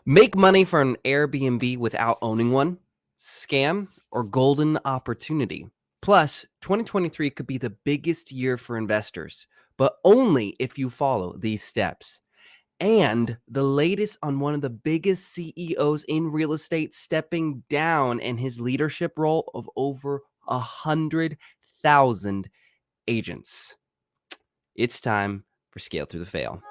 Make money for an Airbnb without owning one, scam, or golden opportunity. Plus, 2023 could be the biggest year for investors, but only if you follow these steps. And the latest on one of the biggest CEOs in real estate stepping down in his leadership role of over 100,000 agents. It's time for Scale Through the Fail.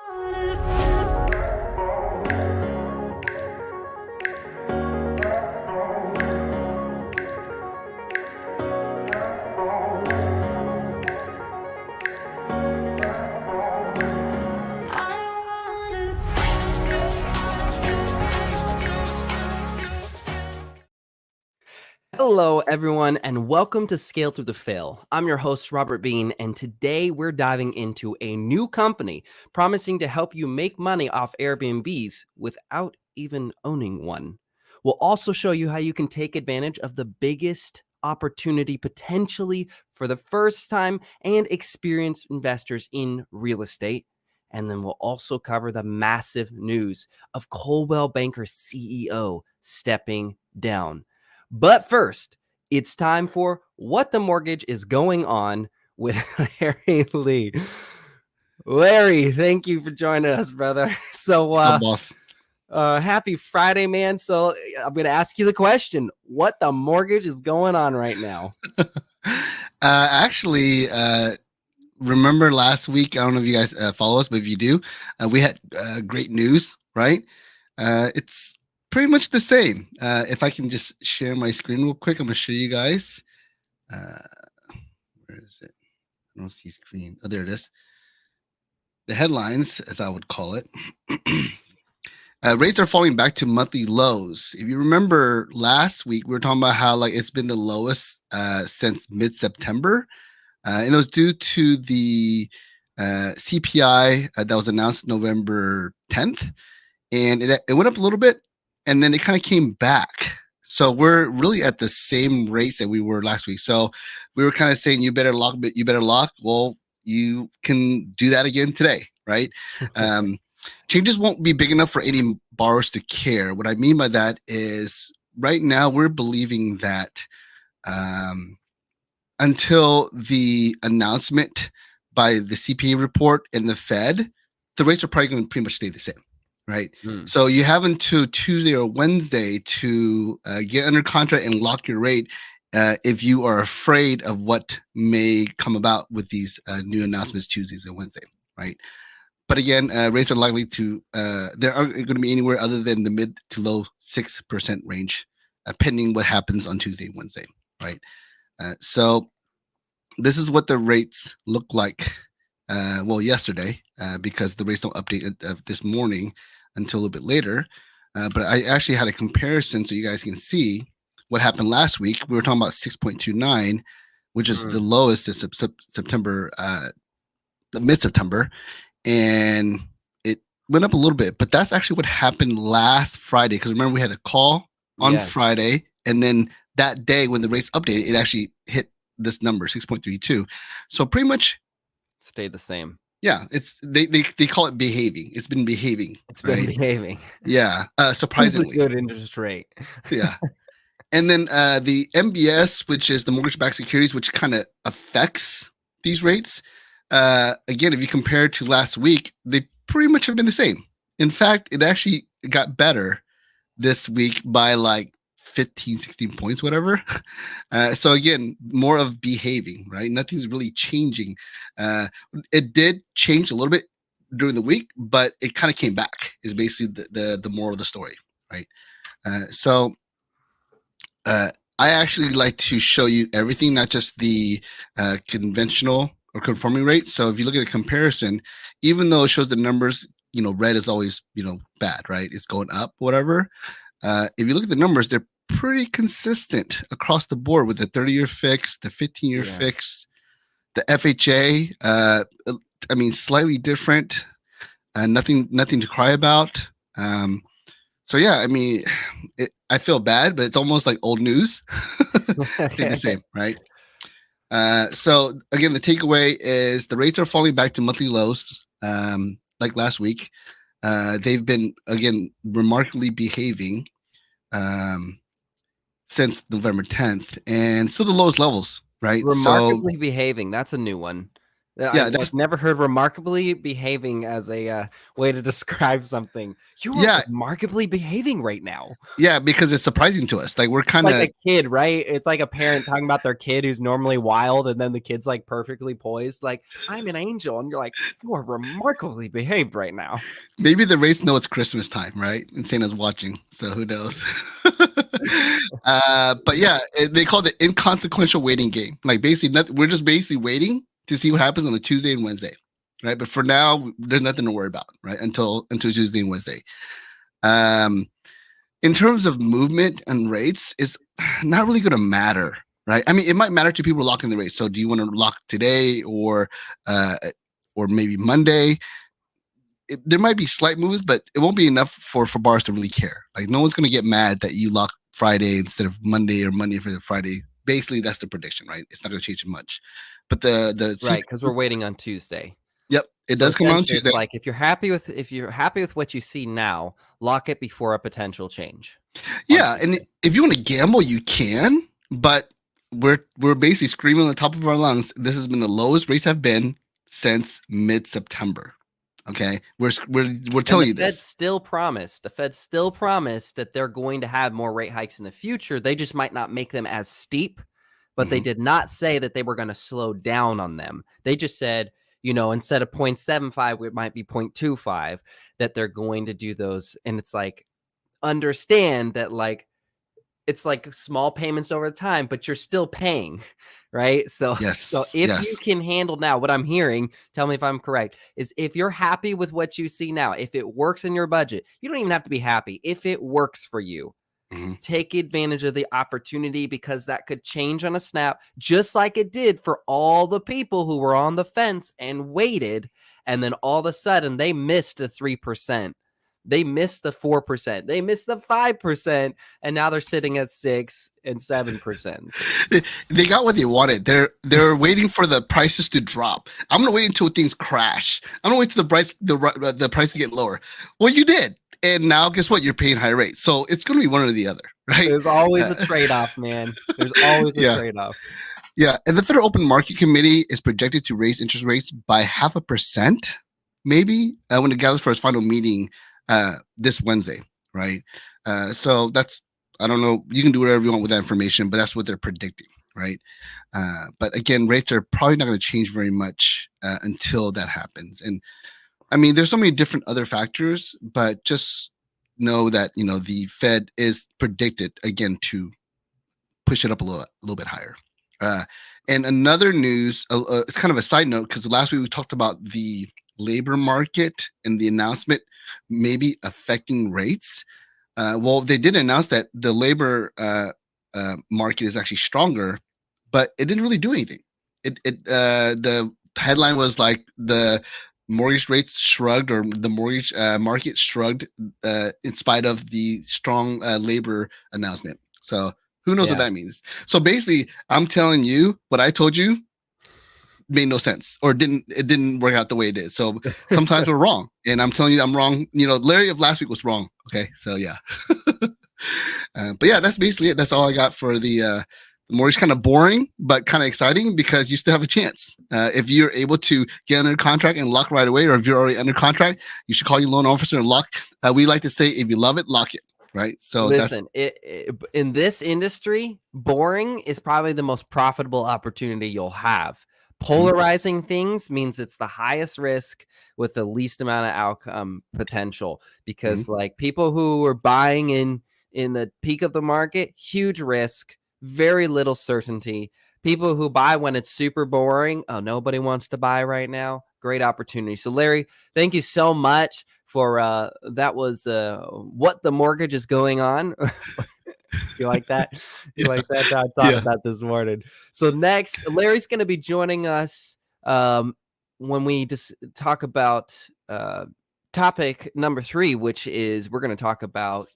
Hello, everyone, and welcome to Scale Through the Fail. I'm your host, Robert Bean, and today we're diving into a new company promising to help you make money off Airbnbs without even owning one. We'll also show you how you can take advantage of the biggest opportunity potentially for the first time and experienced investors in real estate. And then we'll also cover the massive news of Coldwell Banker CEO stepping down. But first, it's time for What the Mortgage is Going On with Larry Lee. Larry, thank you for joining us, brother. So, What's up, boss? Happy Friday, man. So I'm going to ask you the question, what the mortgage is going on right now? Actually, remember last week, I don't know if you guys follow us, but if you do, we had great news, right? It's pretty much the same. If I can just share my screen real quick, I'm going to show you guys. Where is it? I don't see screen. Oh, there it is. The headlines, as I would call it. Rates are falling back to monthly lows. If you remember last week, we were talking about how it's been the lowest since mid-September. And it was due to the CPI that was announced November 10th. And it went up a little bit, and then it kind of came back. So we're really at the same rates that we were last week. So we were kind of saying, you better lock. Well, you can do that again today, right? Changes won't be big enough for any borrowers to care. What I mean by that is right now we're believing that until the announcement by the CPA report and the Fed, the rates are probably going to pretty much stay the same, right? So you have until Tuesday or Wednesday to get under contract and lock your rate if you are afraid of what may come about with these new announcements Tuesdays and Wednesday, right? But again, rates are likely to, they aren't going to be anywhere other than the mid to low 6% range, pending what happens on Tuesday and Wednesday, right? So this is what the rates look like, yesterday, because the rates don't update this morning until a little bit later. But I actually had a comparison so you guys can see what happened last week. We were talking about 6.29, which is the lowest in September, mid-September. And it went up a little bit, but that's actually what happened last Friday. Because remember, we had a call on Friday, and then that day when the rates updated, it actually hit this number, 6.32. So pretty much stayed the same. Yeah, it's they call it behaving. It's been behaving. It's been behaving. Yeah, surprisingly. It's a good interest rate. Yeah. And then the MBS, which is the mortgage-backed securities, which kind of affects these rates. Again, if you compare it to last week, they pretty much have been the same. In fact, it actually got better this week by 15, 16 points, whatever. So again, more of behaving, right? Nothing's really changing. It did change a little bit during the week, but it kind of came back is basically the moral of the story, right? I actually like to show you everything, not just the conventional or conforming rate. So if you look at a comparison, even though it shows the numbers, red is always, bad, right? It's going up, whatever. If you look at the numbers, they're pretty consistent across the board with the 30-year fixed, the 15-year fixed, the FHA. Slightly different. Nothing to cry about. I feel bad, but it's almost like old news. Stay the same, right? So again, the takeaway is the rates are falling back to monthly lows, like last week. they've been, again, remarkably behaving since November 10th, and still the lowest levels, right? So Remarkably behaving. That's a new one. yeah, I've never heard remarkably behaving as a way to describe something. You are yeah, remarkably behaving right now. yeah, because it's surprising to us. Like we're It's kind like of a kid, right? It's like a parent talking about their kid who's normally wild, and then the kid's like perfectly poised, like, I'm an angel. And you're like, you are remarkably behaved right now. maybe the rates know it's Christmas time, right? And Santa's watching, so who knows? But yeah, they call it the inconsequential waiting game. Like basically, we're just basically waiting to see what happens on the Tuesday and Wednesday, right? But for now, there's nothing to worry about, right? Until Tuesday and Wednesday. Um, in terms of movement and rates, it's not really going to matter, right? I mean, it might matter to people locking the rates. So, do you want to lock today or maybe Monday? There might be slight moves, but it won't be enough for bars to really care. Like, no one's going to get mad that you lock Friday instead of Monday or Monday for the Friday. Basically, that's the prediction, right? It's not going to change much. But the Right, because we're waiting on Tuesday. Yep, it So does come out on essentially, Tuesday. it's like if you're happy with what you see now, lock it before a potential change. Yeah, and if you want to gamble, you can, but we're basically screaming on the top of our lungs. This has been the lowest rates have been since mid-September. Okay, we're telling you The Fed this. still promised. The Fed still promised that they're going to have more rate hikes in the future. They just might not make them as steep, but they did not say that they were going to slow down on them. They just said, instead of 0.75, it might be 0.25, that they're going to do those. And it's like, understand that, like, it's like small payments over time, but you're still paying, right? So Yes, if you yes. can handle now, what I'm hearing, tell me if I'm correct, is if you're happy with what you see now, if it works in your budget, you don't even have to be happy. If it works for you, take advantage of the opportunity, because that could change on a snap, just like it did for all the people who were on the fence and waited. And then all of a sudden they missed the 3%. They missed the 4%. They missed the 5%. And now they're sitting at 6 and 7%. They got what they wanted. They're waiting for the prices to drop. I'm gonna wait until things crash. I'm gonna wait till the prices get lower. Well, you did, and now guess what? You're paying high rates. So it's gonna be one or the other, right? There's always a trade-off, man. There's always a Yeah. trade-off. Yeah, and the Federal Open Market Committee is projected to raise interest rates by 0.5%, maybe, when it gathers for its final meeting this Wednesday, right? So that's, I don't know. You can do whatever you want with that information, but that's what they're predicting, right? But again, rates are probably not going to change very much until that happens. And I mean, there's so many different other factors, but just know that the Fed is predicted again to push it up a little bit higher. And another news, it's kind of a side note, because last week we talked about the labor market and the announcement maybe affecting rates. Well, they did announce that the labor market is actually stronger, but it didn't really do anything. The headline was like the mortgage rates shrugged, or the mortgage market shrugged in spite of the strong labor announcement. So who knows what that means? So basically, I'm telling you what I told you made no sense, or it didn't work out the way it did. So sometimes we're wrong, and I'm telling you I'm wrong. Larry of last week was wrong. Okay, so yeah. But yeah, that's basically it. That's all I got for the mortgage. Kind of boring, but kind of exciting, because you still have a chance. If you're able to get under contract and lock right away, or if you're already under contract, you should call your loan officer and lock. We like to say, if you love it, lock it. Right. So listen, in this industry, boring is probably the most profitable opportunity you'll have. Polarizing things means it's the highest risk with the least amount of outcome potential, because like people who are buying in the peak of the market, huge risk, very little certainty. People who buy when it's super boring, oh, nobody wants to buy right now, great opportunity. So Larry, thank you so much for that was what the mortgage is going on. You like that? You like that? I thought of that this morning. So next, Larry's going to be joining us when we just talk about topic number 3, which is we're going to talk about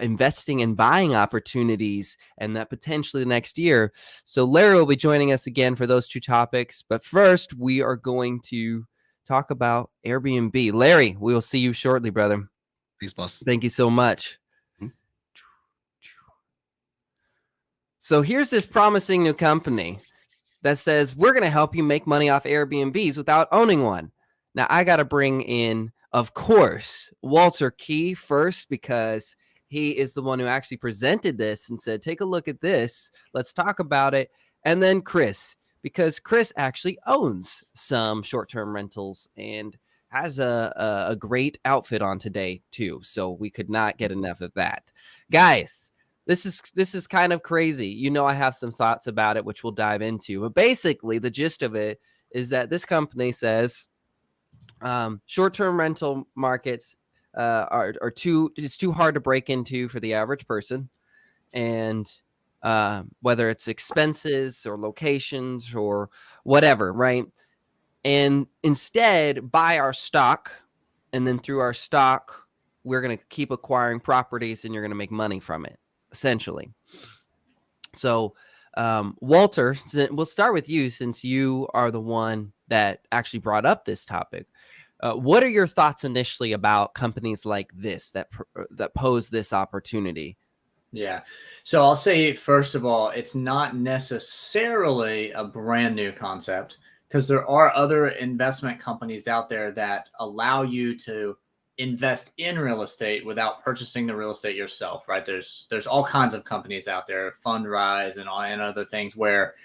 investing and buying opportunities, and that potentially the next year. So Larry will be joining us again for those 2 topics. But first, we are going to talk about Airbnb. Larry, we will see you shortly, brother. Thanks, boss. Thank you so much. So here's this promising new company that says we're going to help you make money off Airbnbs without owning one. Now, I got to bring in, of course, Walter Key first, because he is the one who actually presented this and said, take a look at this. Let's talk about it. And then Chris, because Chris actually owns some short-term rentals and has a great outfit on today, too. So we could not get enough of that. Guys, this is kind of crazy. You know, I have some thoughts about it, which we'll dive into. But basically, the gist of it is that this company says short-term rental markets are too hard to break into for the average person, and whether it's expenses or locations or whatever, right? And instead, buy our stock, and then through our stock, we're going to keep acquiring properties, and you're going to make money from it, essentially. So, Walter, we'll start with you since you are the one that actually brought up this topic. What are your thoughts initially about companies like this that pose this opportunity? Yeah. So I'll say, first of all, it's not necessarily a brand new concept, because there are other investment companies out there that allow you to invest in real estate without purchasing the real estate yourself, right? There's all kinds of companies out there, Fundrise and other things, where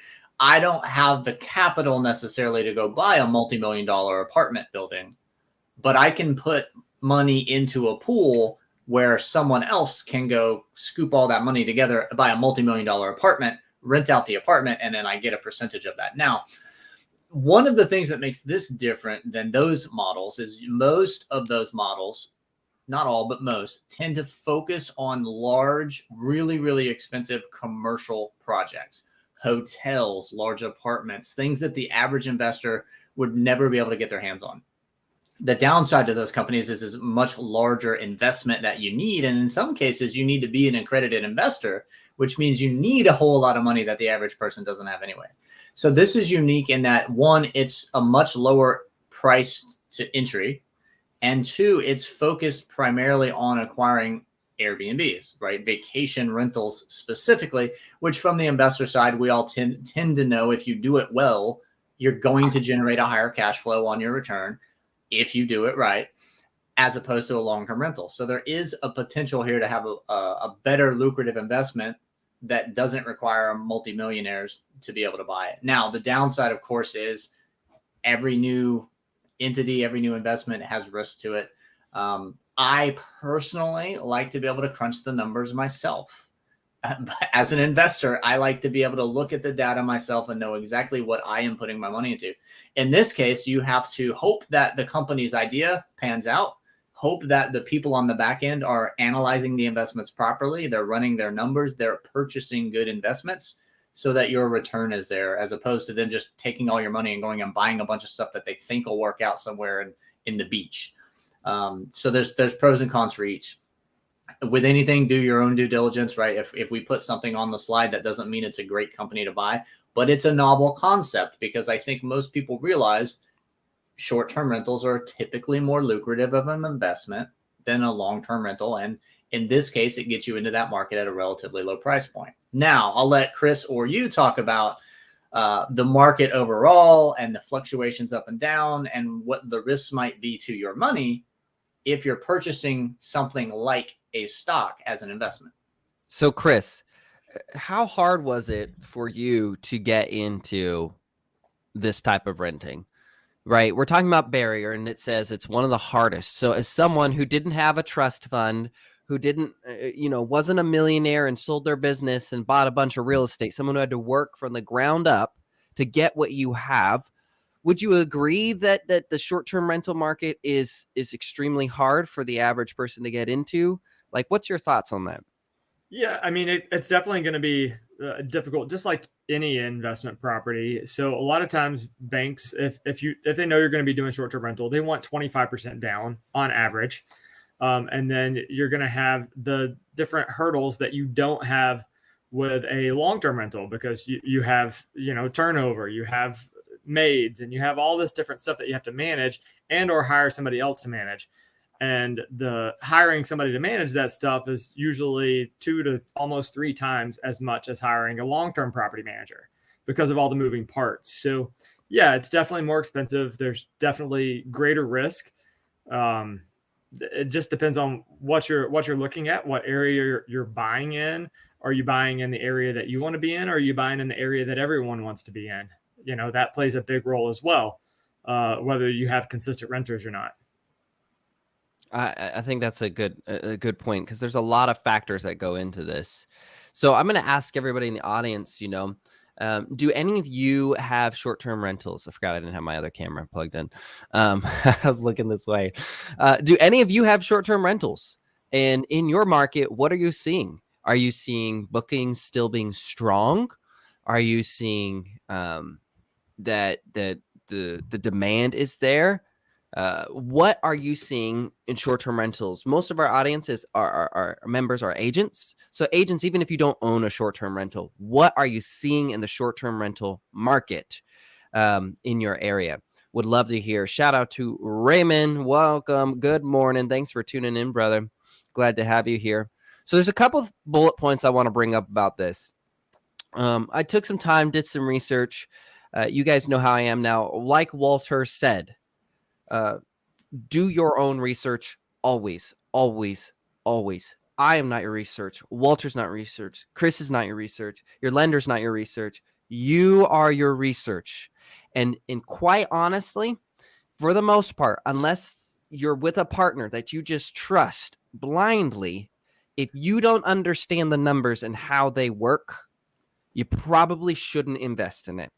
I don't have the capital necessarily to go buy a multi-million-dollar apartment building, but I can put money into a pool where someone else can go scoop all that money together, buy a multi-million-dollar apartment, rent out the apartment, and then I get a percentage of that. Now, one of the things that makes this different than those models is most of those models, not all, but most, tend to focus on large, really, really expensive commercial projects, hotels, large apartments, things that the average investor would never be able to get their hands on. The downside to those companies is a much larger investment that you need. And in some cases, you need to be an accredited investor, which means you need a whole lot of money that the average person doesn't have anyway. So this is unique in that, one, it's a much lower price to entry. And two, it's focused primarily on acquiring Airbnbs, right? Vacation rentals specifically, which from the investor side, we all tend to know if you do it well, you're going to generate a higher cash flow on your return if you do it right, as opposed to a long-term rental. So there is a potential here to have a better lucrative investment that doesn't require multimillionaires to be able to buy it. Now, the downside, of course, is every new entity, every new investment has risk to it. I personally like to be able to crunch the numbers myself. As an investor, I like to be able to look at the data myself and know exactly what I am putting my money into. In this case, you have to hope that the company's idea pans out, hope that the people on the back end are analyzing the investments properly, they're running their numbers, they're purchasing good investments so that your return is there, as opposed to them just taking all your money and going and buying a bunch of stuff that they think will work out somewhere in the beach. So there's pros and cons for each. With anything, do your own due diligence, right? If we put something on the slide, that doesn't mean it's a great company to buy, but it's a novel concept, because I think most people realize short-term rentals are typically more lucrative of an investment than a long-term rental. And in this case, it gets you into that market at a relatively low price point. Now, I'll let Chris or you talk about the market overall and the fluctuations up and down and what the risks might be to your money if you're purchasing something like a stock as an investment. So, Chris, how hard was it for you to get into this type of renting? Right. We're talking about barrier, and it says it's one of the hardest. So as someone who didn't have a trust fund, who didn't, wasn't a millionaire and sold their business and bought a bunch of real estate, someone who had to work from the ground up to get what you have, would you agree that the short-term rental market is extremely hard for the average person to get into? Like, what's your thoughts on that? Yeah, I mean, it's definitely going to be difficult, just like any investment property. So a lot of times banks, if they know you're going to be doing short-term rental, they want 25% down on average. And then you're going to have the different hurdles that you don't have with a long-term rental, because you have, turnover, you have maids and you have all this different stuff that you have to manage and or hire somebody else to manage. And the hiring somebody to manage that stuff is usually 2 to almost 3 times as much as hiring a long-term property manager because of all the moving parts. So yeah, it's definitely more expensive. There's definitely greater risk. It just depends on what you're looking at, what area you're buying in. Are you buying in the area that you want to be in? Or are you buying in the area that everyone wants to be in? That plays a big role as well, whether you have consistent renters or not. I think that's a good point, because there's a lot of factors that go into this. So I'm going to ask everybody in the audience, do any of you have short-term rentals? I forgot I didn't have my other camera plugged in. I was looking this way. Do any of you have short-term rentals? And in your market, what are you seeing? Are you seeing bookings still being strong? Are you seeing that the demand is there? What are you seeing in short-term rentals? Most of our audiences our members are agents. So agents, even if you don't own a short-term rental, what are you seeing in the short-term rental market in your area? Would love to hear. Shout out to Raymond. Welcome. Good morning. Thanks for tuning in, brother. Glad to have you here. So there's a couple of bullet points I want to bring up about this. I took some time, did some research. You guys know how I am now. Like Walter said, do your own research always, always, always. I am not your research. Walter's not research. Chris is not your research. Your lender's not your research. You are your research. And quite honestly, for the most part, unless you're with a partner that you just trust blindly, if you don't understand the numbers and how they work, you probably shouldn't invest in it,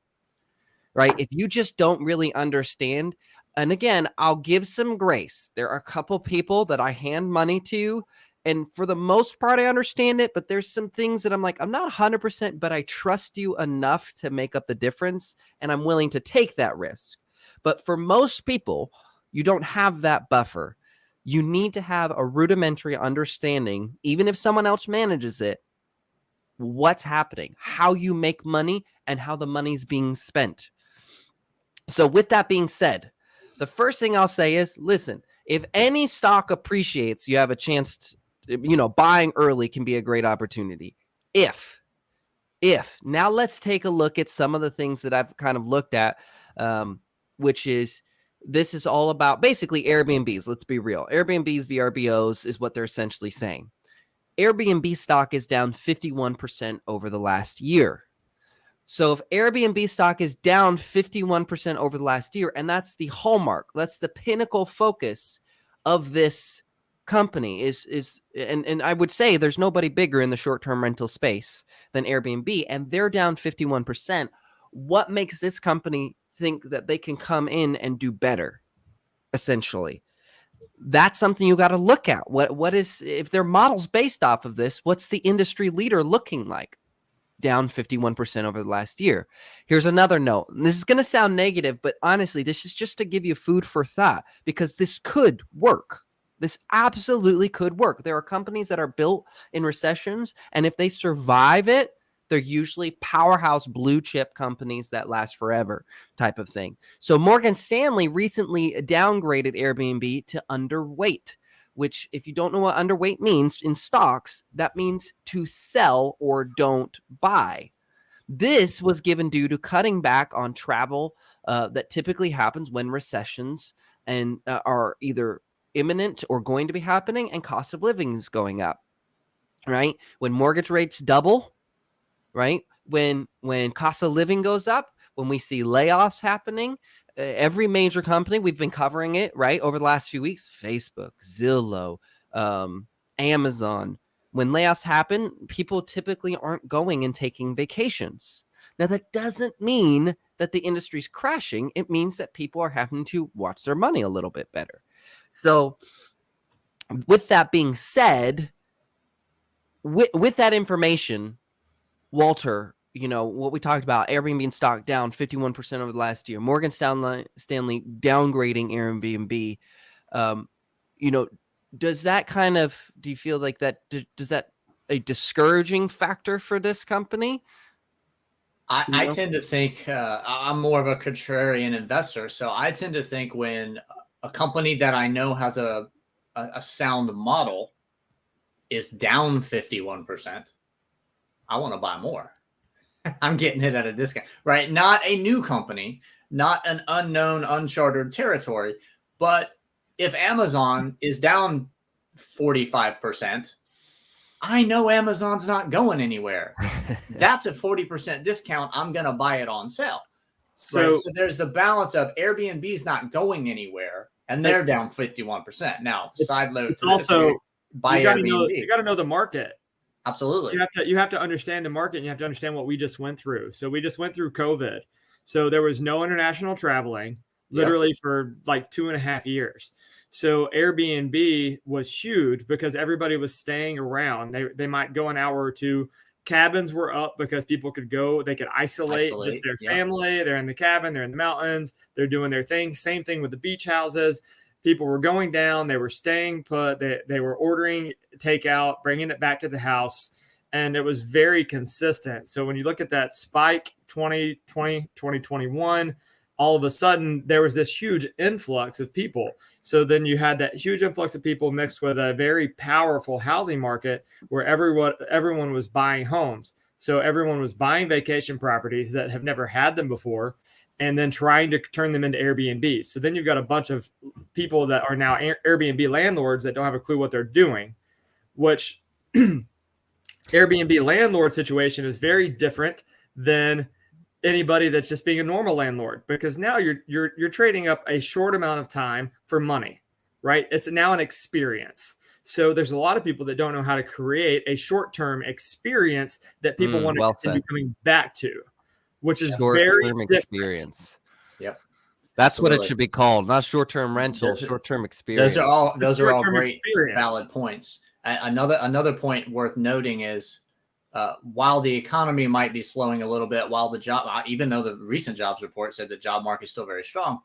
right? If you just don't really understand. And again, I'll give some grace. There are a couple people that I hand money to, and for the most part, I understand it, but there's some things that I'm like, I'm not 100%, but I trust you enough to make up the difference, and I'm willing to take that risk. But for most people, you don't have that buffer. You need to have a rudimentary understanding, even if someone else manages it, what's happening, how you make money, and how the money's being spent. So with that being said, the first thing I'll say is, listen, if any stock appreciates, you have a chance to, buying early can be a great opportunity. If now let's take a look at some of the things that I've kind of looked at, which is, this is all about basically Airbnbs. Let's be real. Airbnbs, VRBOs is what they're essentially saying. Airbnb stock is down 51% over the last year. So if Airbnb stock is down 51% over the last year, and that's the hallmark, that's the pinnacle focus of this company and I would say there's nobody bigger in the short-term rental space than Airbnb, and they're down 51%. What makes this company think that they can come in and do better? Essentially, that's something you got to look at. What is, if their model's based off of this, what's the industry leader looking like? Down 51% over the last year. Here's another note. And this is going to sound negative, but honestly, this is just to give you food for thought, because this could work. This absolutely could work. There are companies that are built in recessions, and if they survive it, they're usually powerhouse blue chip companies that last forever type of thing. So Morgan Stanley recently downgraded Airbnb to underweight, which, if you don't know what underweight means in stocks, that means to sell or don't buy. This was given due to cutting back on travel that typically happens when recessions and are either imminent or going to be happening, and cost of living is going up, right? When mortgage rates double, right? When cost of living goes up, when we see layoffs happening, every major company, we've been covering it, right, over the last few weeks, Facebook, Zillow, Amazon. When layoffs happen, people typically aren't going and taking vacations. Now, that doesn't mean that the industry's crashing. It means that people are having to watch their money a little bit better. So with that being said, with that information, Walter, what we talked about, Airbnb stock down 51% over the last year, Morgan Stanley downgrading Airbnb, does that do you feel like that, does that a discouraging factor for this company? I tend to think I'm more of a contrarian investor. So I tend to think when a company that I know has a sound model is down 51%, I want to buy more. I'm getting it at a discount, right? Not a new company, not an unknown, uncharted territory. But if Amazon is down 45%, I know Amazon's not going anywhere. That's a 40% discount. I'm going to buy it on sale. So, right? So there's the balance of Airbnb's not going anywhere and they're down 51%. Now, side note to also, buy Airbnb. You got to know the market. Absolutely. You have to understand the market, and you have to understand what we just went through. So we just went through COVID. So there was no international traveling literally for like 2.5 years. So Airbnb was huge because everybody was staying around. They might go an hour or two. Cabins were up because people could go, they could isolate just their family. They're in the cabin, they're in the mountains, they're doing their thing. Same thing with the beach houses. People were going down, they were staying put, they were ordering takeout, bringing it back to the house, and it was very consistent. So when you look at that spike 2020, 2021, all of a sudden there was this huge influx of people. So then you had that huge influx of people mixed with a very powerful housing market where everyone was buying homes. So everyone was buying vacation properties that have never had them before and then trying to turn them into Airbnb. So then you've got a bunch of people that are now Airbnb landlords that don't have a clue what they're doing, which Airbnb landlord situation is very different than anybody that's just being a normal landlord, because now you're trading up a short amount of time for money, right? It's now an experience. So there's a lot of people that don't know how to create a short-term experience that people want to continue coming back to, which is short-term experience. Yep. That's what it should be called, not short-term rental, short-term experience. Those are all great, valid points. Another point worth noting is while the economy might be slowing a little bit, even though the recent jobs report said the job market is still very strong,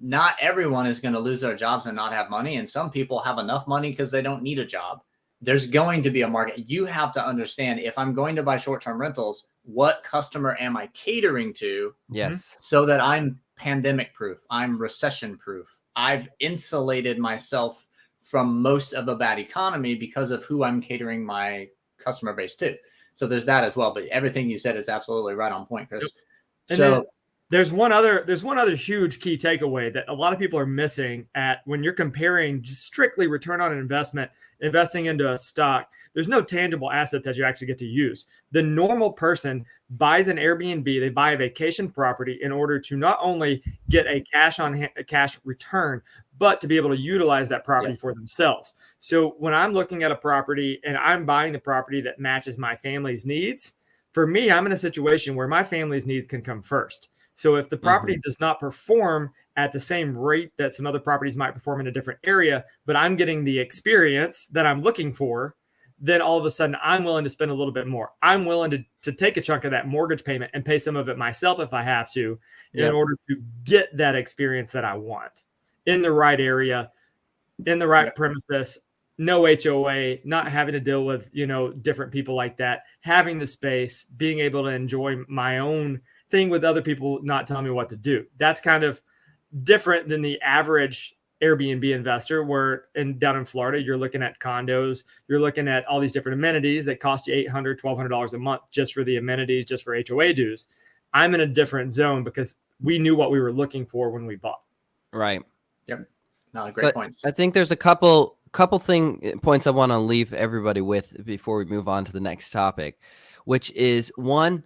not everyone is going to lose their jobs and not have money. And some people have enough money because they don't need a job. There's going to be a market. You have to understand, if I'm going to buy short-term rentals, what customer am I catering to? Yes. So that I'm pandemic proof, I'm recession proof. I've insulated myself from most of a bad economy because of who I'm catering my customer base to. So there's that as well. But everything you said is absolutely right on point, Chris. Yep. So there's one other huge key takeaway that a lot of people are missing when you're comparing just strictly return on investment, investing into a stock. There's no tangible asset that you actually get to use. The normal person buys an Airbnb, they buy a vacation property in order to not only get a cash return, but to be able to utilize that property for themselves. So when I'm looking at a property and I'm buying the property that matches my family's needs, for me, I'm in a situation where my family's needs can come first. So if the property does not perform at the same rate that some other properties might perform in a different area, but I'm getting the experience that I'm looking for, then all of a sudden I'm willing to spend a little bit more. I'm willing to take a chunk of that mortgage payment and pay some of it myself if I have to, in order to get that experience that I want in the right area, in the right premises, no HOA, not having to deal with, different people like that, having the space, being able to enjoy my own thing with other people not telling me what to do. That's kind of different than the average Airbnb investor, where down in Florida, you're looking at condos, you're looking at all these different amenities that cost you $800, $1,200 a month just for the amenities, just for HOA dues. I'm in a different zone because we knew what we were looking for when we bought. Right. Yep. No, great points. I think there's a couple points I want to leave everybody with before we move on to the next topic, which is one,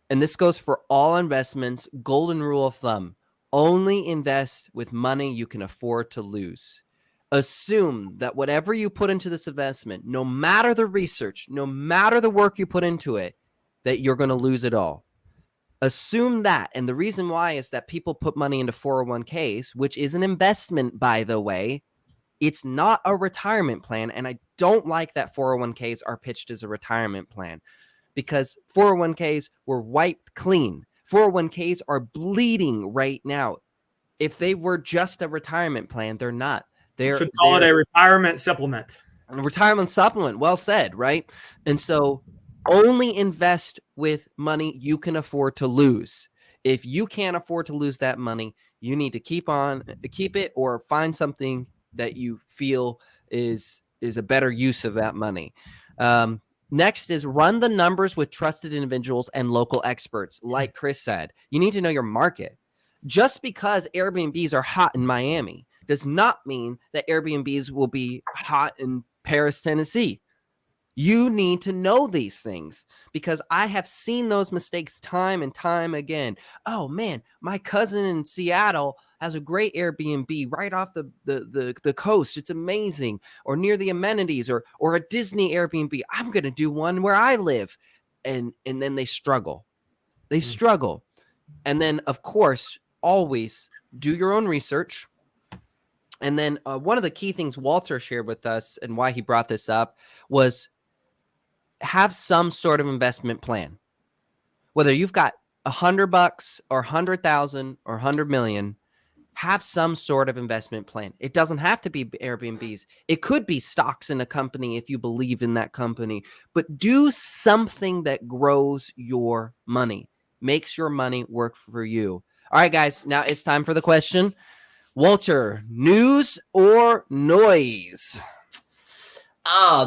and this goes for all investments, golden rule of thumb: only invest with money you can afford to lose. Assume that whatever you put into this investment, no matter the research, no matter the work you put into it, that you're going to lose it all. Assume that. And the reason why is that people put money into 401ks, which is an investment, by the way. It's not a retirement plan. And I don't like that 401ks are pitched as a retirement plan, because 401ks were wiped clean. 401ks are bleeding right now. If they were just a retirement plan, they're not. They should call it a retirement supplement. A retirement supplement. Well said, right? And so only invest with money you can afford to lose. If you can't afford to lose that money, you need to keep it or find something that you feel is a better use of that money. Next is run the numbers with trusted individuals and local experts. Like Chris said, you need to know your market. Just because Airbnbs are hot in Miami does not mean that Airbnbs will be hot in Paris, Tennessee. You need to know these things because I have seen those mistakes time and time again. Oh man, my cousin in Seattle has a great Airbnb right off the coast. It's amazing. Or near the amenities or a Disney Airbnb. I'm going to do one where I live. And then they struggle. They struggle. And then of course, always do your own research. And then one of the key things Walter shared with us and why he brought this up was have some sort of investment plan. Whether you've got $100 or 100,000 or 100 million, have some sort of investment plan. It doesn't have to be Airbnbs. It could be stocks in a company if you believe in that company, but do something that grows your money, makes your money work for you. All right, guys, now it's time for the question. Walter, news or noise?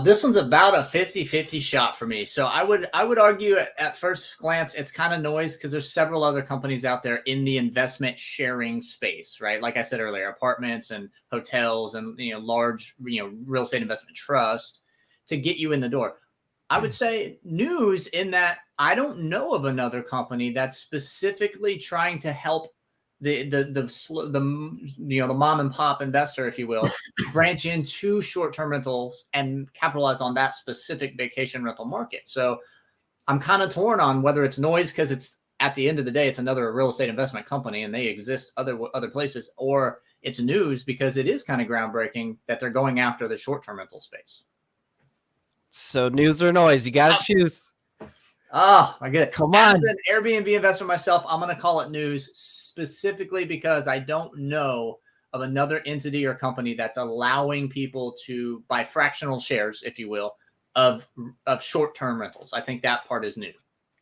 This one's about a 50-50 shot for me. So I would argue at first glance it's kind of noise because there's several other companies out there in the investment sharing space, right? Like I said earlier, apartments and hotels and large real estate investment trust to get you in the door. I would say news in that I don't know of another company that's specifically trying to help the mom and pop investor, if you will, branch into short-term rentals and capitalize on that specific vacation rental market. So I'm kind of torn on whether it's noise because it's at the end of the day, it's another real estate investment company and they exist other places, or it's news because it is kind of groundbreaking that they're going after the short-term rental space. So news or noise, you got to choose. Oh, I get it. Come on. As an Airbnb investor myself, I'm going to call it news specifically because I don't know of another entity or company that's allowing people to buy fractional shares, if you will, of short-term rentals. I think that part is new.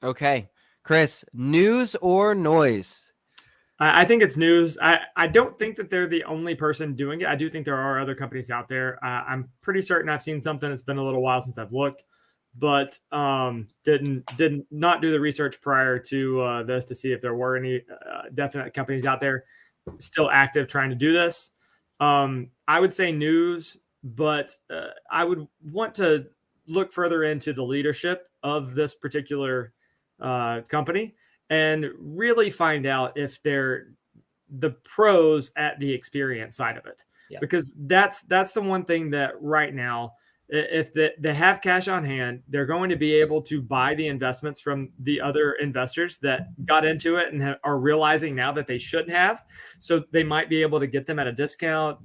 Okay. Chris, news or noise? I think it's news. I don't think that they're the only person doing it. I do think there are other companies out there. I'm pretty certain I've seen something. It's been a little while since I've looked, but did not do the research prior to this to see if there were any definite companies out there still active trying to do this. I would say news, but I would want to look further into the leadership of this particular company and really find out if they're the pros at the experience side of it. Yeah. Because that's the one thing that right now, if they have cash on hand, they're going to be able to buy the investments from the other investors that got into it and are realizing now that they shouldn't have. So they might be able to get them at a discount.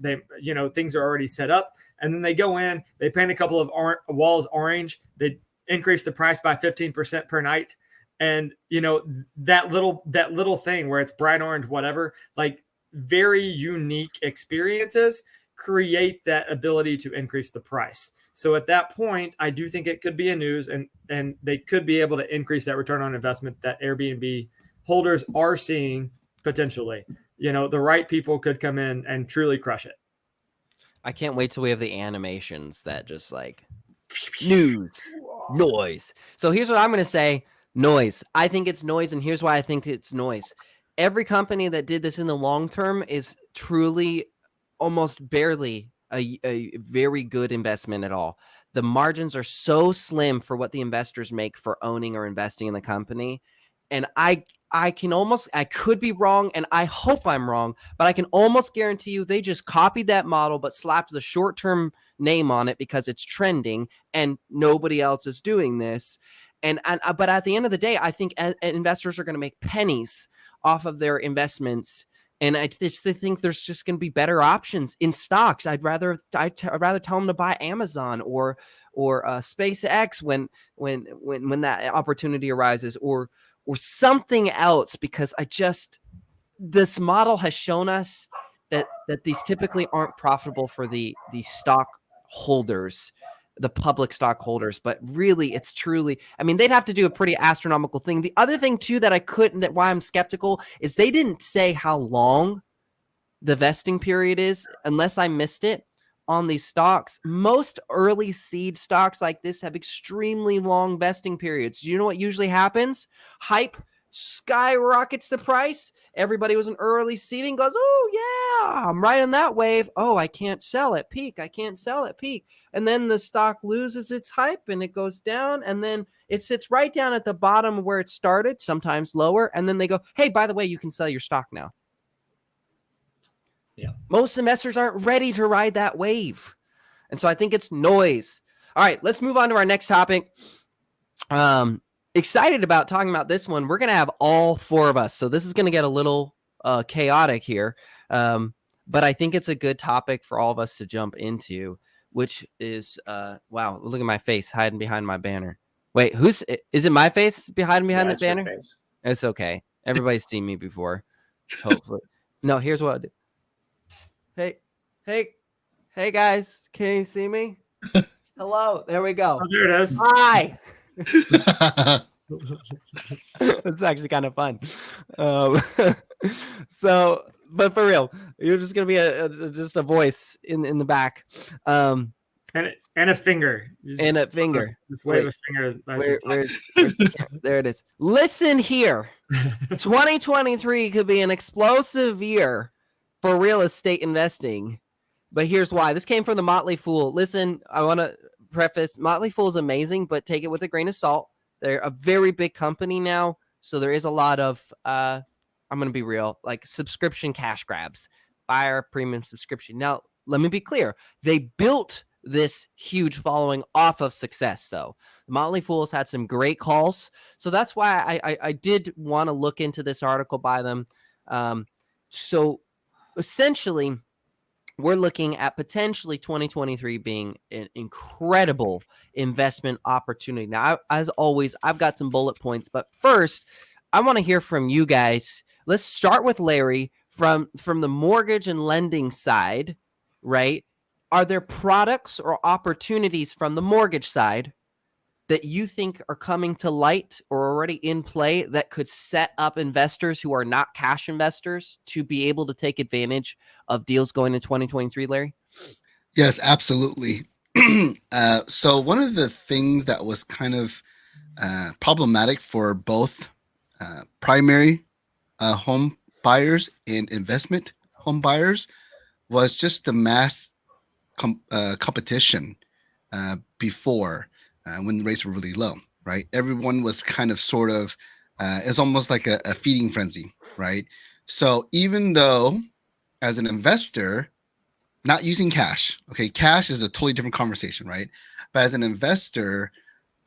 Things are already set up, and then they go in, they paint a couple of walls orange, they increase the price by 15% per night. And that little thing where it's bright orange, whatever, like very unique experiences create that ability to increase the price. So at that point, I do think it could be a news and they could be able to increase that return on investment that Airbnb holders are seeing potentially. The right people could come in and truly crush it. I can't wait till we have the animations that just like news, noise. So here's what I'm going to say. Noise. I think it's noise, and here's why I think it's noise. Every company that did this in the long term is truly almost barely a very good investment at all. The margins are so slim for what the investors make for owning or investing in the company. And I could be wrong, and I hope I'm wrong, but I can almost guarantee you they just copied that model but slapped the short-term name on it because it's trending and nobody else is doing this. But at the end of the day, I think investors are going to make pennies off of their investments, and I just think there's just going to be better options in stocks. I'd rather tell them to buy Amazon or SpaceX when that opportunity arises, or something else, because this model has shown us that these typically aren't profitable for the stock holders. the public stockholders, but really it's truly, I mean, they'd have to do a pretty astronomical thing. The other thing too that why I'm skeptical is they didn't say how long the vesting period is, unless I missed it on these stocks. Most early seed stocks like this have extremely long vesting periods. You know what usually happens? Hype skyrockets the price. Everybody was an early seeding goes, oh yeah, I'm riding that wave. Oh, I can't sell at peak. I can't sell at peak. And then the stock loses its hype and it goes down, and then it sits right down at the bottom where it started, sometimes lower. And then they go, hey, by the way, you can sell your stock now. Yeah. Most investors aren't ready to ride that wave. And so I think it's noise. All right, let's move on to our next topic. Excited about talking about this one. We're going to have all four of us. So this is going to get a little chaotic here. But I think it's a good topic for all of us to jump into, which is, wow, look at my face hiding behind my banner. Wait, is it my face behind the banner? Face. It's okay. Everybody's seen me before. Hopefully. No, here's what I'll do. Hey guys, can you see me? Hello, there we go. Oh, there it is. Hi. It's actually kind of fun. So, but for real, you're just gonna be just a voice in the back, and a finger, and a finger. Just wave a finger. Where's the camera? There it is. Listen here, 2023 could be an explosive year for real estate investing. But here's why. This came from the Motley Fool. Listen, I want to preface, Motley Fool is amazing, but take it with a grain of salt. They're a very big company now, so there is a lot of, I'm going to be real, like subscription cash grabs, buyer premium subscription. Now, let me be clear. They built this huge following off of success, though. The Motley Fool's had some great calls, so that's why I did want to look into this article by them. So essentially, we're looking at potentially 2023 being an incredible investment opportunity. Now, as always, I've got some bullet points, but first, I want to hear from you guys. Let's start with Larry from the mortgage and lending side, right? Are there products or opportunities from the mortgage side that you think are coming to light or already in play that could set up investors who are not cash investors to be able to take advantage of deals going in 2023, Larry? Yes, absolutely. So one of the things that was kind of problematic for both primary home buyers and investment home buyers was just the mass competition before. When the rates were really low, right? Everyone was kind of sort of, it's almost like a feeding frenzy, right? So even though as an investor, not using cash, okay, cash is a totally different conversation, right? But as an investor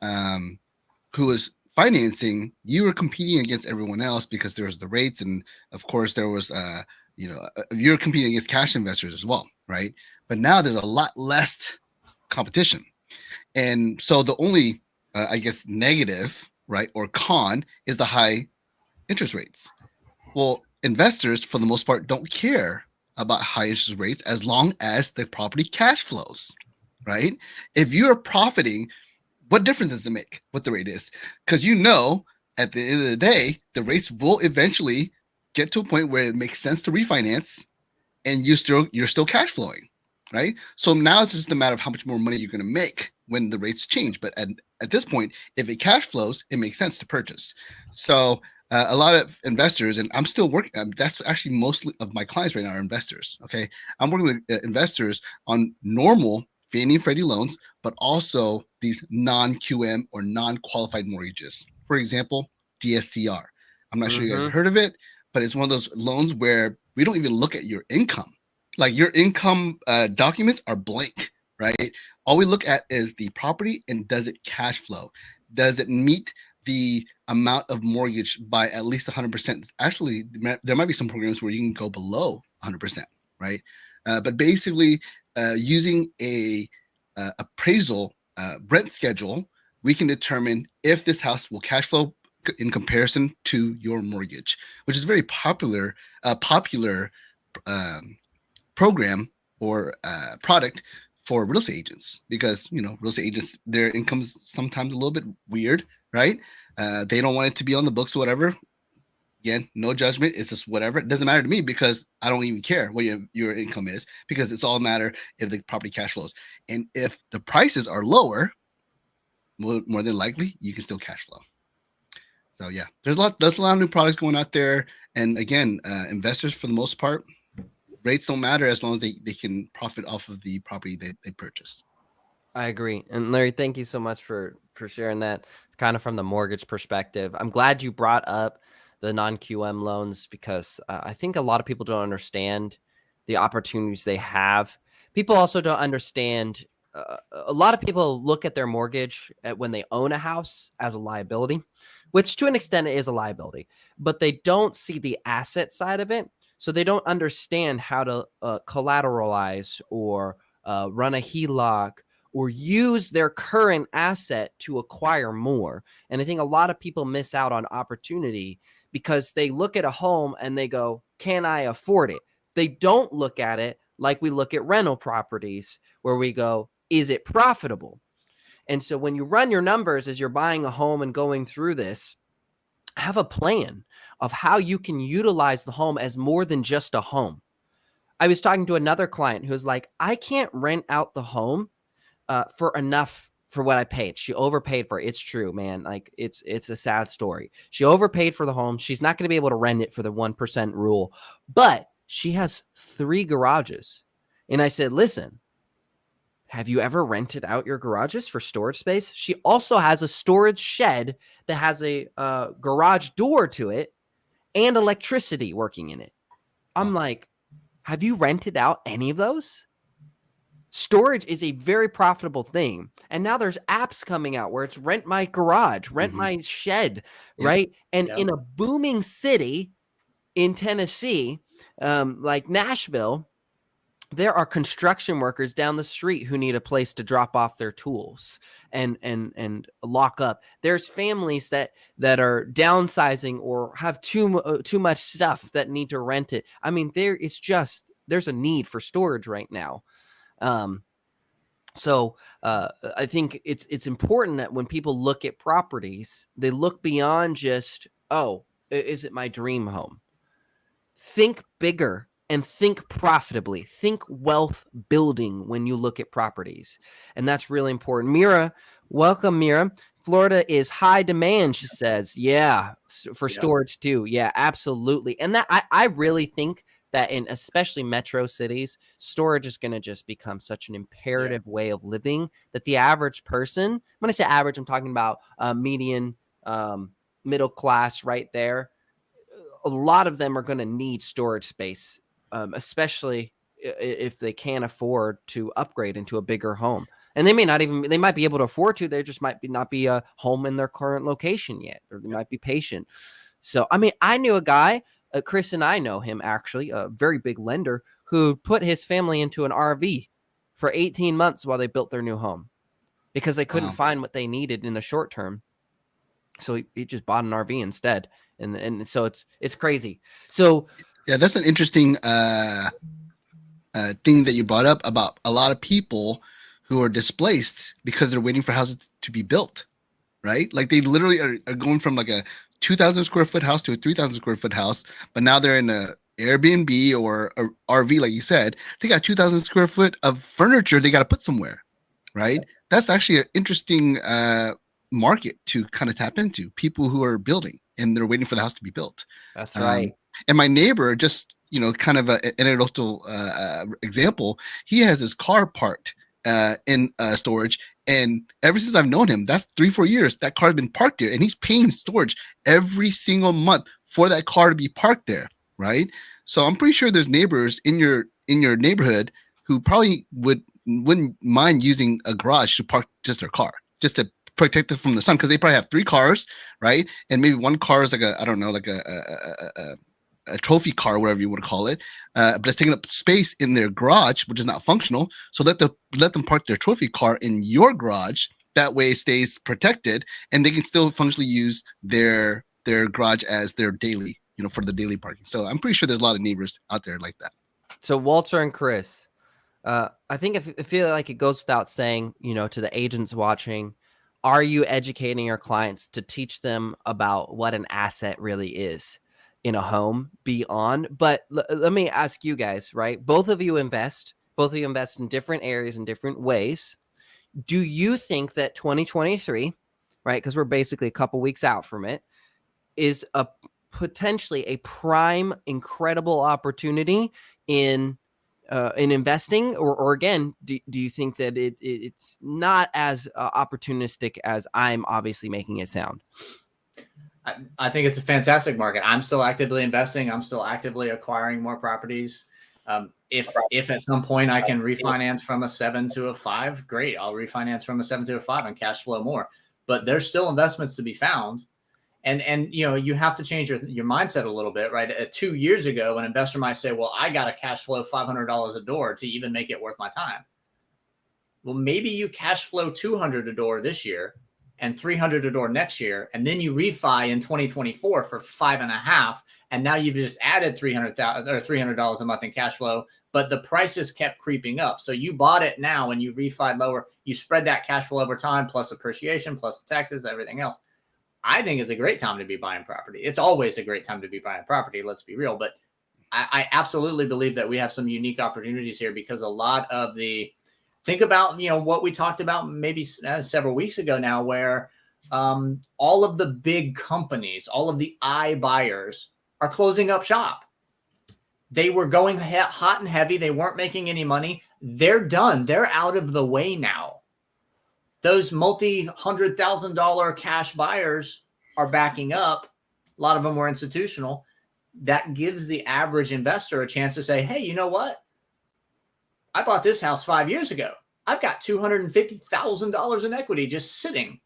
who was financing, you were competing against everyone else because there was the rates. And of course there was, you're competing against cash investors as well, right? But now there's a lot less competition. And so the only, I guess, negative, right, or con is the high interest rates. Well, investors, for the most part, don't care about high interest rates as long as the property cash flows, right? If you're profiting, what difference does it make what the rate is? Because at the end of the day, the rates will eventually get to a point where it makes sense to refinance, and you're still cash flowing, right? So now it's just a matter of how much more money you're going to make when the rates change. But at this point, if it cash flows, it makes sense to purchase. So a lot of investors, and I'm still working, that's actually mostly of my clients right now are investors, okay? I'm working with investors on normal Fannie and Freddie loans, but also these non-QM or non-qualified mortgages. For example, DSCR. I'm not sure you guys have heard of it, but it's one of those loans where we don't even look at your income. Like your income documents are blank, right? All we look at is the property and does it cash flow? Does it meet the amount of mortgage by at least 100%? Actually, there might be some programs where you can go below 100%, right? But basically, using a appraisal rent schedule, we can determine if this house will cash flow in comparison to your mortgage, which is a very popular program or product for real estate agents, because real estate agents, their income's sometimes a little bit weird, right? They don't want it to be on the books or whatever. Again, no judgment. It's just whatever. It doesn't matter to me because I don't even care what your income is, because it's all matter if the property cash flows. And if the prices are lower, more than likely you can still cash flow. So yeah, there's a lot of new products going out there. And again, investors, for the most part, rates don't matter as long as they can profit off of the property they purchase. I agree. And Larry, thank you so much for sharing that kind of from the mortgage perspective. I'm glad you brought up the non-QM loans, because I think a lot of people don't understand the opportunities they have. People also don't understand. A lot of people look at their mortgage when they own a house as a liability, which to an extent is a liability, but they don't see the asset side of it. So they don't understand how to collateralize or run a HELOC or use their current asset to acquire more. And I think a lot of people miss out on opportunity because they look at a home and they go, can I afford it? They don't look at it like we look at rental properties, where we go, is it profitable? And so when you run your numbers as you're buying a home and going through this, have a plan of how you can utilize the home as more than just a home. I was talking to another client who was like, I can't rent out the home for enough for what I paid. She overpaid for it. It's true, man. Like it's a sad story. She overpaid for the home. She's not going to be able to rent it for the 1% rule, but she has 3 garages. And I said, listen, have you ever rented out your garages for storage space? She also has a storage shed that has a garage door to it and electricity working in it. I'm like, have you rented out any of those? Storage is a very profitable thing. And now there's apps coming out where it's rent my garage, rent my shed, right? And in a booming city in Tennessee, like Nashville, there are construction workers down the street who need a place to drop off their tools and lock up. There's families that are downsizing or have too much stuff that need to rent it. I mean, there's a need for storage right now. So I think it's important that when people look at properties, they look beyond just, oh, is it my dream home? Think bigger and think profitably. Think wealth building when you look at properties. And that's really important. Mira, welcome, Mira. Florida is high demand, she says. Yeah, for storage too. Yeah, absolutely. And that I really think that in especially metro cities, storage is going to just become such an imperative way of living that the average person, when I say average, I'm talking about median, middle class right there. A lot of them are going to need storage space, especially if they can't afford to upgrade into a bigger home. And they might be able to afford to, there just might not be a home in their current location yet, or they might be patient. So, I mean, I knew a guy, Chris and I know him actually, a very big lender, who put his family into an RV for 18 months while they built their new home because they couldn't find what they needed in the short term. So he just bought an RV instead. And so it's crazy. So yeah, that's an interesting thing that you brought up about a lot of people who are displaced because they're waiting for houses to be built, right? Like they literally are going from like a 2,000 square foot house to a 3,000 square foot house, but now they're in a Airbnb or a RV, like you said. They got 2,000 square foot of furniture they got to put somewhere, right? That's actually an interesting market to kind of tap into. People who are building and they're waiting for the house to be built. That's right. And my neighbor, just kind of an anecdotal example, he has his car parked in storage. And ever since I've known him, that's 3-4 years, that car's been parked there, and he's paying storage every single month for that car to be parked there, right? So I'm pretty sure there's neighbors in your neighborhood who probably wouldn't mind using a garage to park just their car, just to protect it from the sun, because they probably have 3 cars, right? And maybe one car is like a trophy car, whatever you want to call it, but it's taking up space in their garage, which is not functional. So let them park their trophy car in your garage. That way it stays protected, and they can still functionally use their garage as their daily, for the daily parking. So I'm pretty sure there's a lot of neighbors out there like that. So Walter and Chris, I think I feel like it goes without saying, to the agents watching, are you educating your clients to teach them about what an asset really is in a home beyond? But let me ask you guys, right? Both of you invest in different areas in different ways. Do you think that 2023, right? Because we're basically a couple weeks out from it, is a potentially a prime, incredible opportunity in investing, or again, do you think that it's not as opportunistic as I'm obviously making it sound? I think it's a fantastic market. I'm still actively investing. I'm still actively acquiring more properties. If at some point I can refinance from a 7 to a 5, great. I'll refinance from a 7 to a 5 and cash flow more. But there's still investments to be found. And you have to change your mindset a little bit, right? 2 years ago, an investor might say, well, I got to cash flow $500 a door to even make it worth my time. Well, maybe you cash flow $200 a door this year and $300 a door next year, and then you refi in 2024 for 5.5, and now you've just added $300 a month in cash flow, but the prices kept creeping up. So you bought it now and you refied lower. You spread that cash flow over time, plus appreciation, plus the taxes, everything else. I think it's a great time to be buying property. It's always a great time to be buying property. Let's be real. But I absolutely believe that we have some unique opportunities here, because a lot of think about, what we talked about maybe several weeks ago now, where all of the big companies, all of the iBuyers are closing up shop. They were going hot and heavy. They weren't making any money. They're done. They're out of the way now. Those multi-$100,000 cash buyers are backing up. A lot of them were institutional. That gives the average investor a chance to say, hey, you know what? I bought this house 5 years ago. I've got $250,000 in equity just sitting.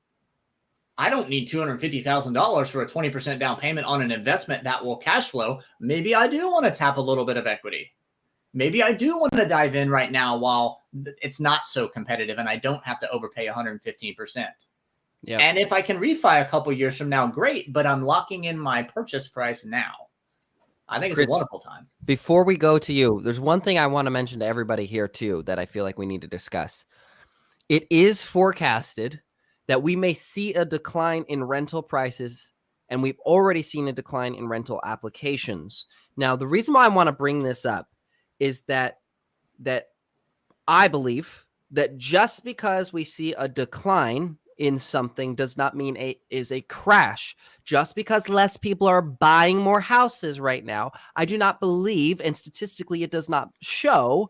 I don't need $250,000 for a 20% down payment on an investment that will cash flow. Maybe I do want to tap a little bit of equity. Maybe I do want to dive in right now while it's not so competitive and I don't have to overpay 115%. Yeah. And if I can refi a couple years from now, great, but I'm locking in my purchase price now. I think it's a wonderful time. Before we go to you, there's one thing I want to mention to everybody here too that I feel like we need to discuss. It is forecasted that we may see a decline in rental prices, and we've already seen a decline in rental applications. Now, the reason why I want to bring this up is that I believe that just because we see a decline in something does not mean it is a crash. Just because less people are buying more houses right now, I do not believe, and statistically it does not show,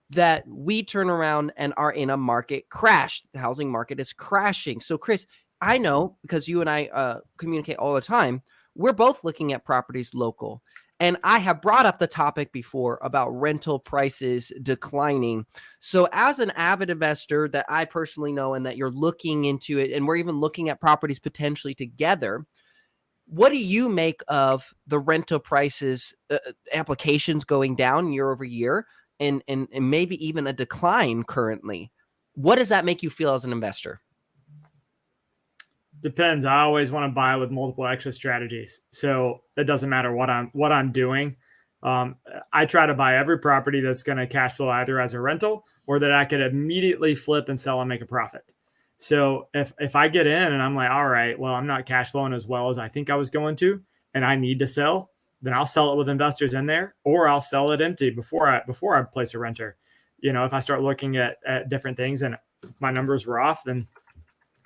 that we turn around and are in a market crash. The housing market is crashing. So Chris, I know, because you and I communicate all the time, we're both looking at properties local. And I have brought up the topic before about rental prices declining. So as an avid investor that I personally know and that you're looking into it, and we're even looking at properties potentially together, what do you make of the rental prices applications going down year over year and maybe even a decline currently? What does that make you feel as an investor? Depends. I always want to buy with multiple exit strategies. So it doesn't matter what I'm doing. I try to buy every property that's going to cash flow either as a rental or that I could immediately flip and sell and make a profit. So if I get in and I'm like, all right, well, I'm not cash flowing as well as I think I was going to, and I need to sell, then I'll sell it with investors in there, or I'll sell it empty before I place a renter. If I start looking at different things and my numbers were off, then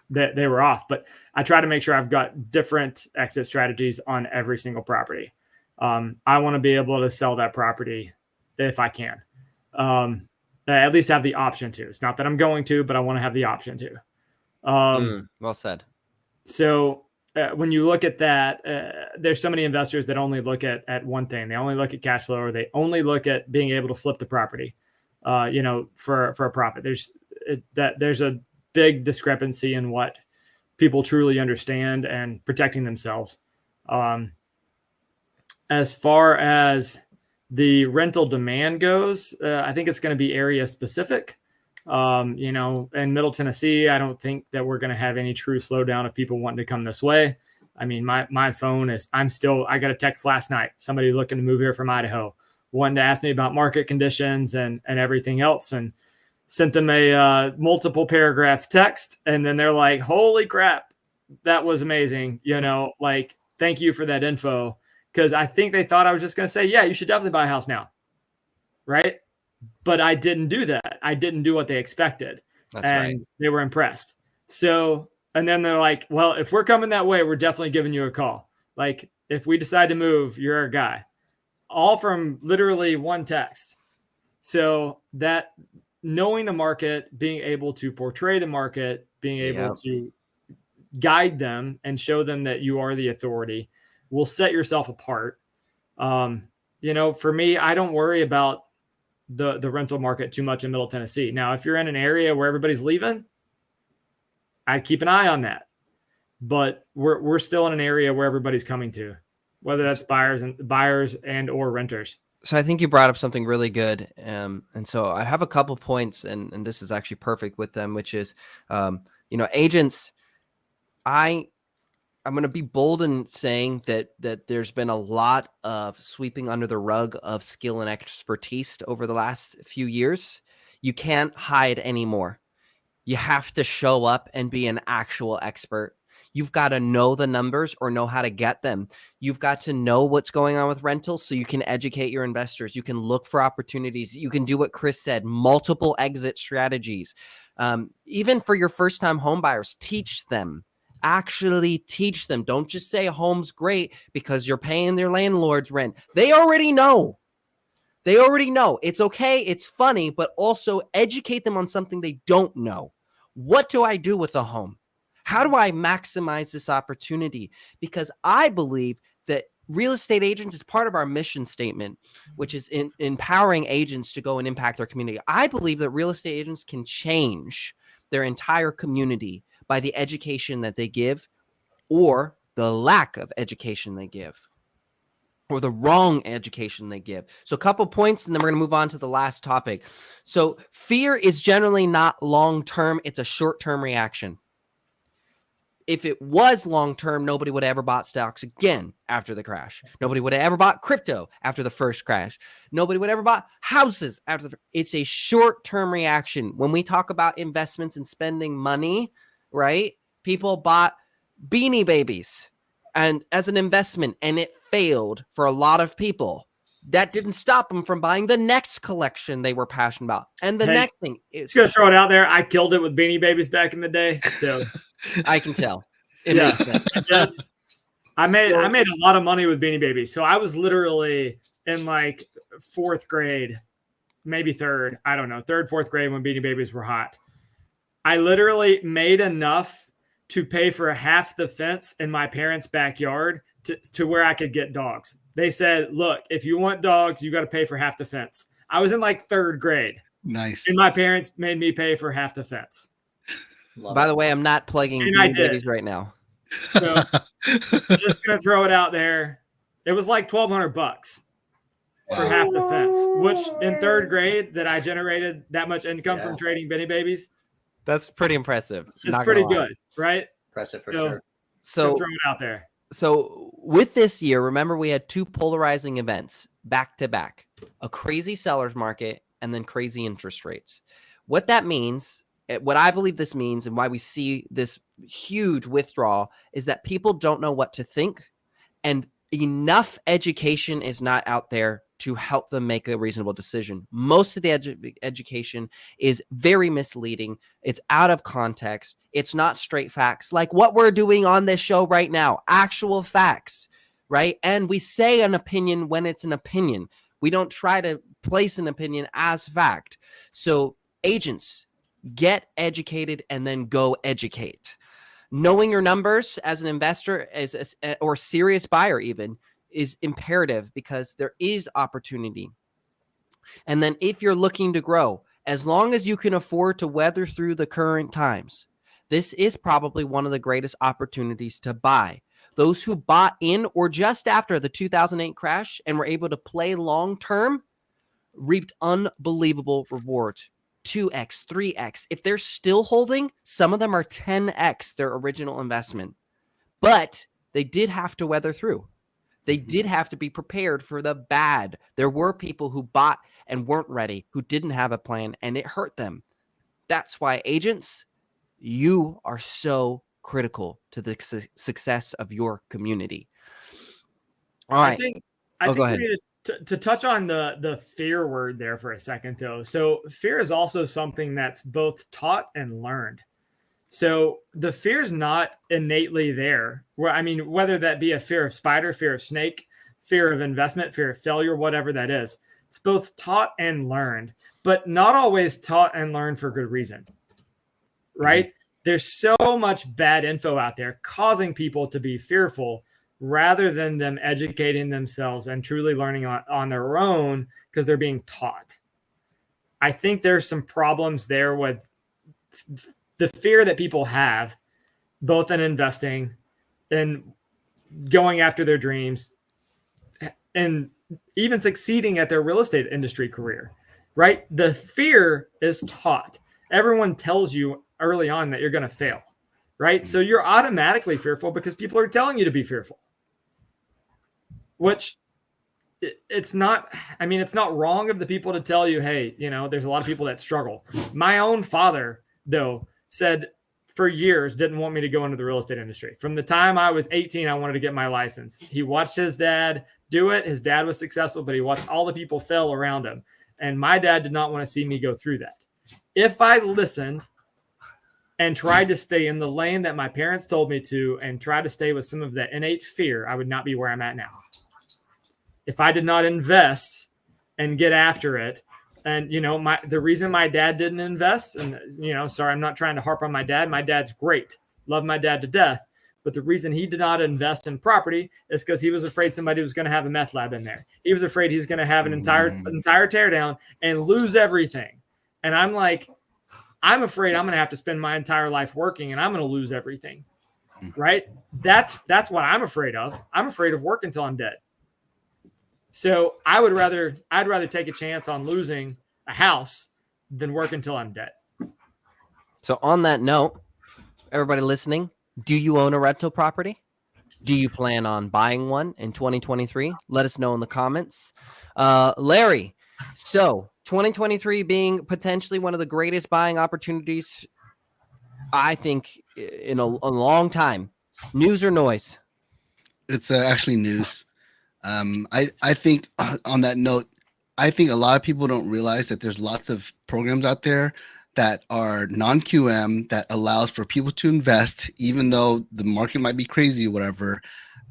they were off. But I try to make sure I've got different exit strategies on every single property. I want to be able to sell that property if I can. At least have the option to. It's not that I'm going to, but I want to have the option to. Well said. So when you look at that, there's so many investors that only look at one thing. They only look at cash flow, or they only look at being able to flip the property, for a profit. There's a big discrepancy in what people truly understand and protecting themselves. As far as the rental demand goes, I think it's going to be area specific. In Middle Tennessee, I don't think that we're going to have any true slowdown of people wanting to come this way. I mean, my phone is, I got a text last night, somebody looking to move here from Idaho. wanting to ask me about market conditions and everything else, and sent them a multiple paragraph text. And then they're like, holy crap, that was amazing. Like, thank you for that info. Because I think they thought I was just going to say, yeah, you should definitely buy a house now. Right. But I didn't do that. I didn't do what they expected. That's and right. They were impressed. So, and then they're like, well, if we're coming that way, we're definitely giving you a call. Like, if we decide to move, you're our guy. All from literally one text. So that knowing the market, being able to portray the market, being able to guide them and show them that you are the authority will set yourself apart. For me, I don't worry about the rental market too much in Middle Tennessee. Now, if you're in an area where everybody's leaving, I'd keep an eye on that. But we're still in an area where everybody's coming to, whether that's buyers and or renters. So I think you brought up something really good. And so I have a couple points, and this is actually perfect with them, which is, agents, I'm going to be bold in saying that there's been a lot of sweeping under the rug of skill and expertise over the last few years. You can't hide anymore. You have to show up and be an actual expert. You've got to know the numbers or know how to get them. You've got to know what's going on with rentals so you can educate your investors. You can look for opportunities. You can do what Chris said, multiple exit strategies. Even for your first-time home buyers, teach them. Actually teach them. Don't just say home's great because you're paying their landlord's rent. They already know. It's okay. It's funny, but also educate them on something they don't know. What do I do with a home? How do I maximize this opportunity? Because I believe that real estate agents is part of our mission statement, which is empowering agents to go and impact their community. I believe that real estate agents can change their entire community by the education that they give or the lack of education they give or the wrong education they give. So a couple points, and then we're going to move on to the last topic. So fear is generally not long-term. It's a short-term reaction. If it was long-term, nobody would have ever bought stocks again after the crash. Nobody would have ever bought crypto after the first crash. Nobody would ever bought houses after it's a short-term reaction. When we talk about investments and spending money, right? People bought Beanie Babies and as an investment, and it failed for a lot of people. That didn't stop them from buying the next collection they were passionate about. And the next thing is, just gonna throw it out there. I killed it with Beanie Babies back in the day, so I can tell. Yeah. I made a lot of money with Beanie Babies. So I was literally in like fourth grade, maybe third. I don't know, third, fourth grade when Beanie Babies were hot. I literally made enough to pay for half the fence in my parents' backyard to where I could get dogs. They said, look, if you want dogs, you got to pay for half the fence. I was in like third grade. Nice. And my parents made me pay for half the fence. By the way, I'm not plugging Beanie Babies right now. So just going to throw it out there. It was like $1,200 for half the fence, which in third grade that I generated that much income from trading Beanie Babies. That's pretty impressive. It's pretty good, right? Impressive for sure. So throw it out there. So with this year, remember we had two polarizing events back to back, a crazy seller's market and then crazy interest rates. What that means, what I believe this means and why we see this huge withdrawal is that people don't know what to think and enough education is not out there to help them make a reasonable decision. Most of the education is very misleading. It's out of context. It's not straight facts like what we're doing on this show right now, actual facts, right? And we say an opinion when it's an opinion. We don't try to place an opinion as fact. So agents, get educated and then go educate. Knowing your numbers as an investor or serious buyer even is imperative because there is opportunity. And then if you're looking to grow, as long as you can afford to weather through the current times, this is probably one of the greatest opportunities to buy. Those who bought in or just after the 2008 crash and were able to play long-term reaped unbelievable rewards. 2x, 3x. If they're still holding, some of them are 10x their original investment. But they did have to weather through. They did have to be prepared for the bad. There were people who bought and weren't ready, who didn't have a plan, and it hurt them. That's why agents, you are so critical to the success of your community. All right. I think go ahead. we need to touch on the fear word there for a second, though. So fear is also something that's both taught and learned. So the fear is not innately there. Whether that be a fear of spider, fear of snake, fear of investment, fear of failure, whatever that is, it's both taught and learned, but not always taught and learned for good reason, right? Mm-hmm. There's so much bad info out there causing people to be fearful rather than them educating themselves and truly learning on their own because they're being taught. I think there's some problems there with the fear that people have, both in investing and going after their dreams and even succeeding at their real estate industry career, right? The fear is taught. Everyone tells you early on that you're going to fail, right? So you're automatically fearful because people are telling you to be fearful, which it's not, it's not wrong of the people to tell you, hey, there's a lot of people that struggle. My own father, though, said for years, didn't want me to go into the real estate industry. From the time I was 18, I wanted to get my license. He watched his dad do it. His dad was successful, but he watched all the people fail around him. And my dad did not want to see me go through that. If I listened and tried to stay in the lane that my parents told me to and try to stay with some of that innate fear, I would not be where I'm at now. If I did not invest and get after it, and the reason my dad didn't invest, and sorry, I'm not trying to harp on my dad. My dad's great. Love my dad to death. But the reason he did not invest in property is because he was afraid somebody was going to have a meth lab in there. He was afraid he's going to have an entire teardown and lose everything. And I'm like, I'm afraid I'm going to have to spend my entire life working and I'm going to lose everything. Right? That's what I'm afraid of. I'm afraid of working until I'm dead. So I'd rather take a chance on losing a house than work until I'm dead. So on that note, everybody listening, do you own a rental property? Do you plan on buying one in 2023? Let us know in the comments. Larry, so 2023 being potentially one of the greatest buying opportunities, I think, in a long time. News or noise? It's actually news. I think on that note, I think a lot of people don't realize that there's lots of programs out there that are non-QM that allows for people to invest, even though the market might be crazy or whatever.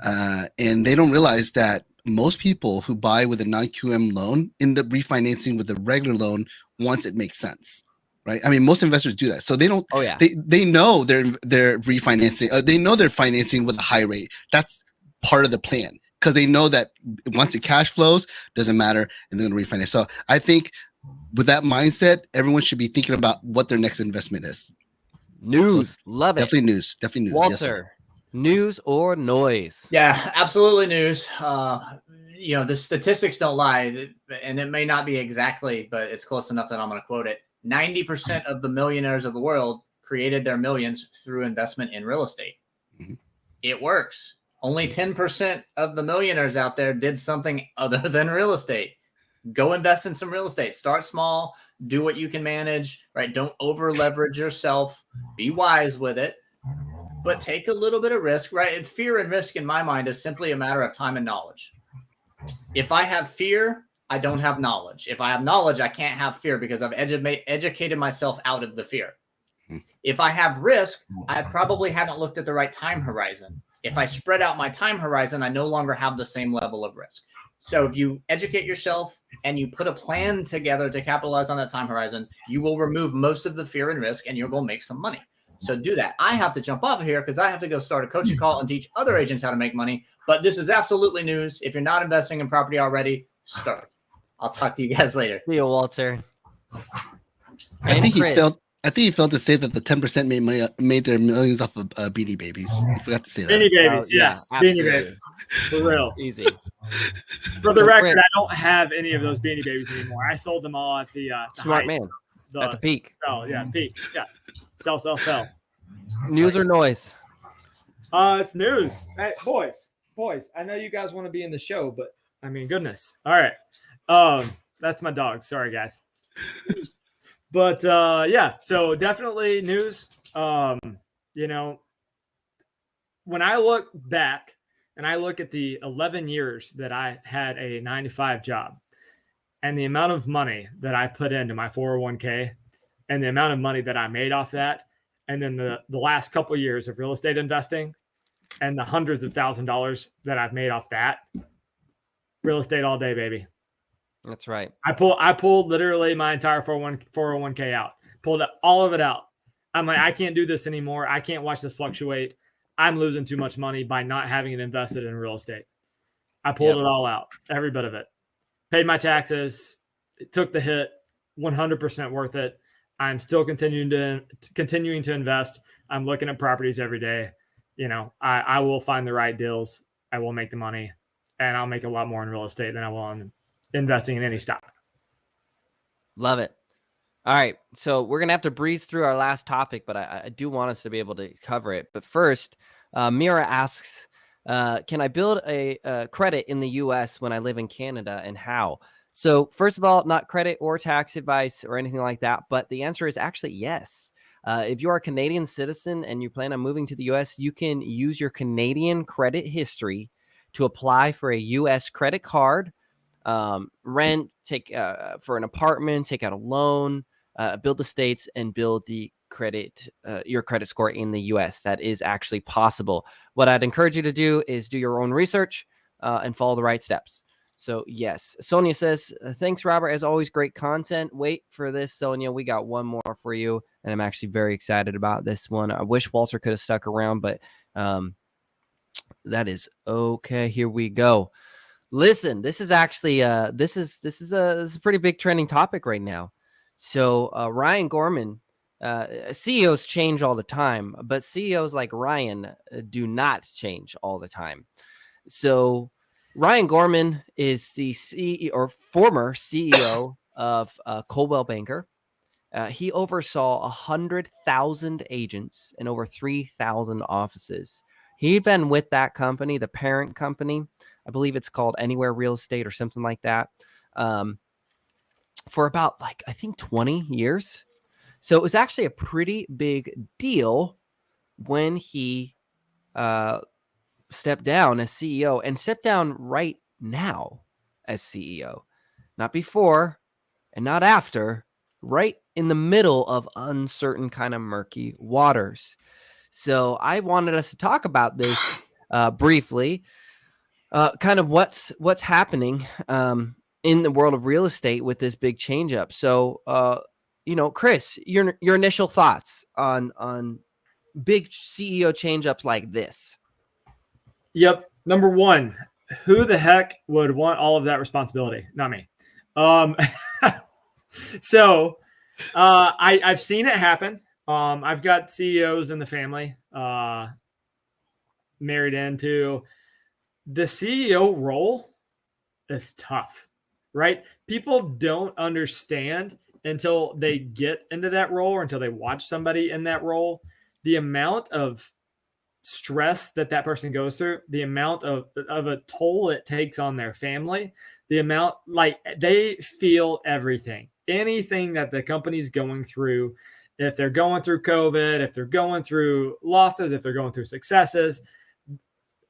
And they don't realize that most people who buy with a non-QM loan end up refinancing with a regular loan once it makes sense. Right. Most investors do that. So they don't. Oh, yeah. They know they're refinancing. They know they're financing with a high rate. That's part of the plan because they know that once it cash flows, doesn't matter, and they're going to refinance. So I think with that mindset, everyone should be thinking about what their next investment is. News, so love it. Definitely news. Walter, yes, news or noise? Yeah, absolutely news. The statistics don't lie, and it may not be exactly, but it's close enough that I'm going to quote it. 90% of the millionaires of the world created their millions through investment in real estate. Mm-hmm. It works. Only 10% of the millionaires out there did something other than real estate. Go invest in some real estate. Start small. Do what you can manage, right? Don't over leverage yourself. Be wise with it, but take a little bit of risk, right? And fear and risk in my mind is simply a matter of time and knowledge. If I have fear, I don't have knowledge. If I have knowledge, I can't have fear because I've educated myself out of the fear. If I have risk, I probably haven't looked at the right time horizon. If I spread out my time horizon, I no longer have the same level of risk. So if you educate yourself and you put a plan together to capitalize on that time horizon, you will remove most of the fear and risk and you're going to make some money. So do that. I have to jump off of here because I have to go start a coaching call and teach other agents how to make money. But this is absolutely news. If you're not investing in property already, start. I'll talk to you guys later. See you, Walter. I think he failed to say that the 10% made their millions off of Beanie Babies. I forgot to say that. Beanie Babies, yes. Yeah, Beanie Babies. For real. Easy. For the record, I don't have any of those Beanie Babies anymore. I sold them all at the smart height. Man. At the peak. Peak. Yeah. Sell. News or noise? It's news. Hey, boys. boys, I know you guys want to be in the show, but I mean, goodness. All right. That's my dog. Sorry, guys. But yeah, so definitely news. You know, when I look back and I look at the 11 years that I had a 9-to-5 job and the amount of money that I put into my 401k and the amount of money that I made off that, and then the last couple of years of real estate investing and the hundreds of $1,000s that I've made off that, real estate all day, baby. That's right. I pulled literally my entire 401k out, pulled all of it out. I'm like, I can't do this anymore. I can't watch this fluctuate. I'm losing too much money by not having it invested in real estate. I pulled it all out, every bit of it. Paid my taxes, took the hit, 100% worth it. I'm still continuing to invest. I'm looking at properties every day. You know, I will find the right deals. I will make the money, and I'll make a lot more in real estate than I will in investing in any stock. Love it. All right. So we're going to have to breeze through our last topic, but I do want us to be able to cover it. But first, Mira asks, can I build a credit in the U.S. when I live in Canada, and how? So first of all, not credit or tax advice or anything like that, but the answer is actually yes. If you are a Canadian citizen and you plan on moving to the U.S., you can use your Canadian credit history to apply for a U.S. credit card, rent, take for an apartment, take out a loan, build the states, and build the credit, your credit score in the U.S. That is actually possible. What I'd encourage you to do is do your own research and follow the right steps. So yes, Sonia says, thanks, Robert. As always, great content. Wait for this, Sonia. We got one more for you, and I'm actually very excited about this one. I wish Walter could have stuck around, but that is okay. Here we go. Listen, this is actually this is a pretty big trending topic right now. So Ryan Gorman, CEOs change all the time, but CEOs like Ryan do not change all the time. So Ryan Gorman is the CEO or former CEO of Coldwell Banker. He oversaw 100,000 agents and over 3,000 offices. He'd been with that company, the parent company. I believe it's called Anywhere Real Estate or something like that, for about, I think 20 years. So it was actually a pretty big deal when he stepped down as CEO, and stepped down right now as CEO. Not before and not after, right in the middle of uncertain kind of murky waters. So I wanted us to talk about this briefly. Kind of what's happening in the world of real estate with this big change up. So, Chris, your initial thoughts on big CEO change ups like this. Yep. Number one, who the heck would want all of that responsibility? Not me. So I've seen it happen. I've got CEOs in the family married into. The CEO role is tough, right? People don't understand until they get into that role or until they watch somebody in that role, the amount of stress that person goes through, the amount of a toll it takes on their family, the amount, they feel everything, anything that the company's going through. If they're going through COVID, if they're going through losses, if they're going through successes,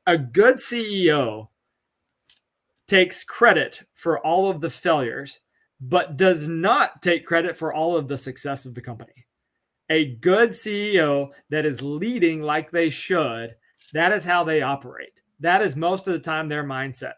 a good CEO takes credit for all of the failures, but does not take credit for all of the success of the company. A good CEO that is leading like they should, that is how they operate. That is most of the time their mindset.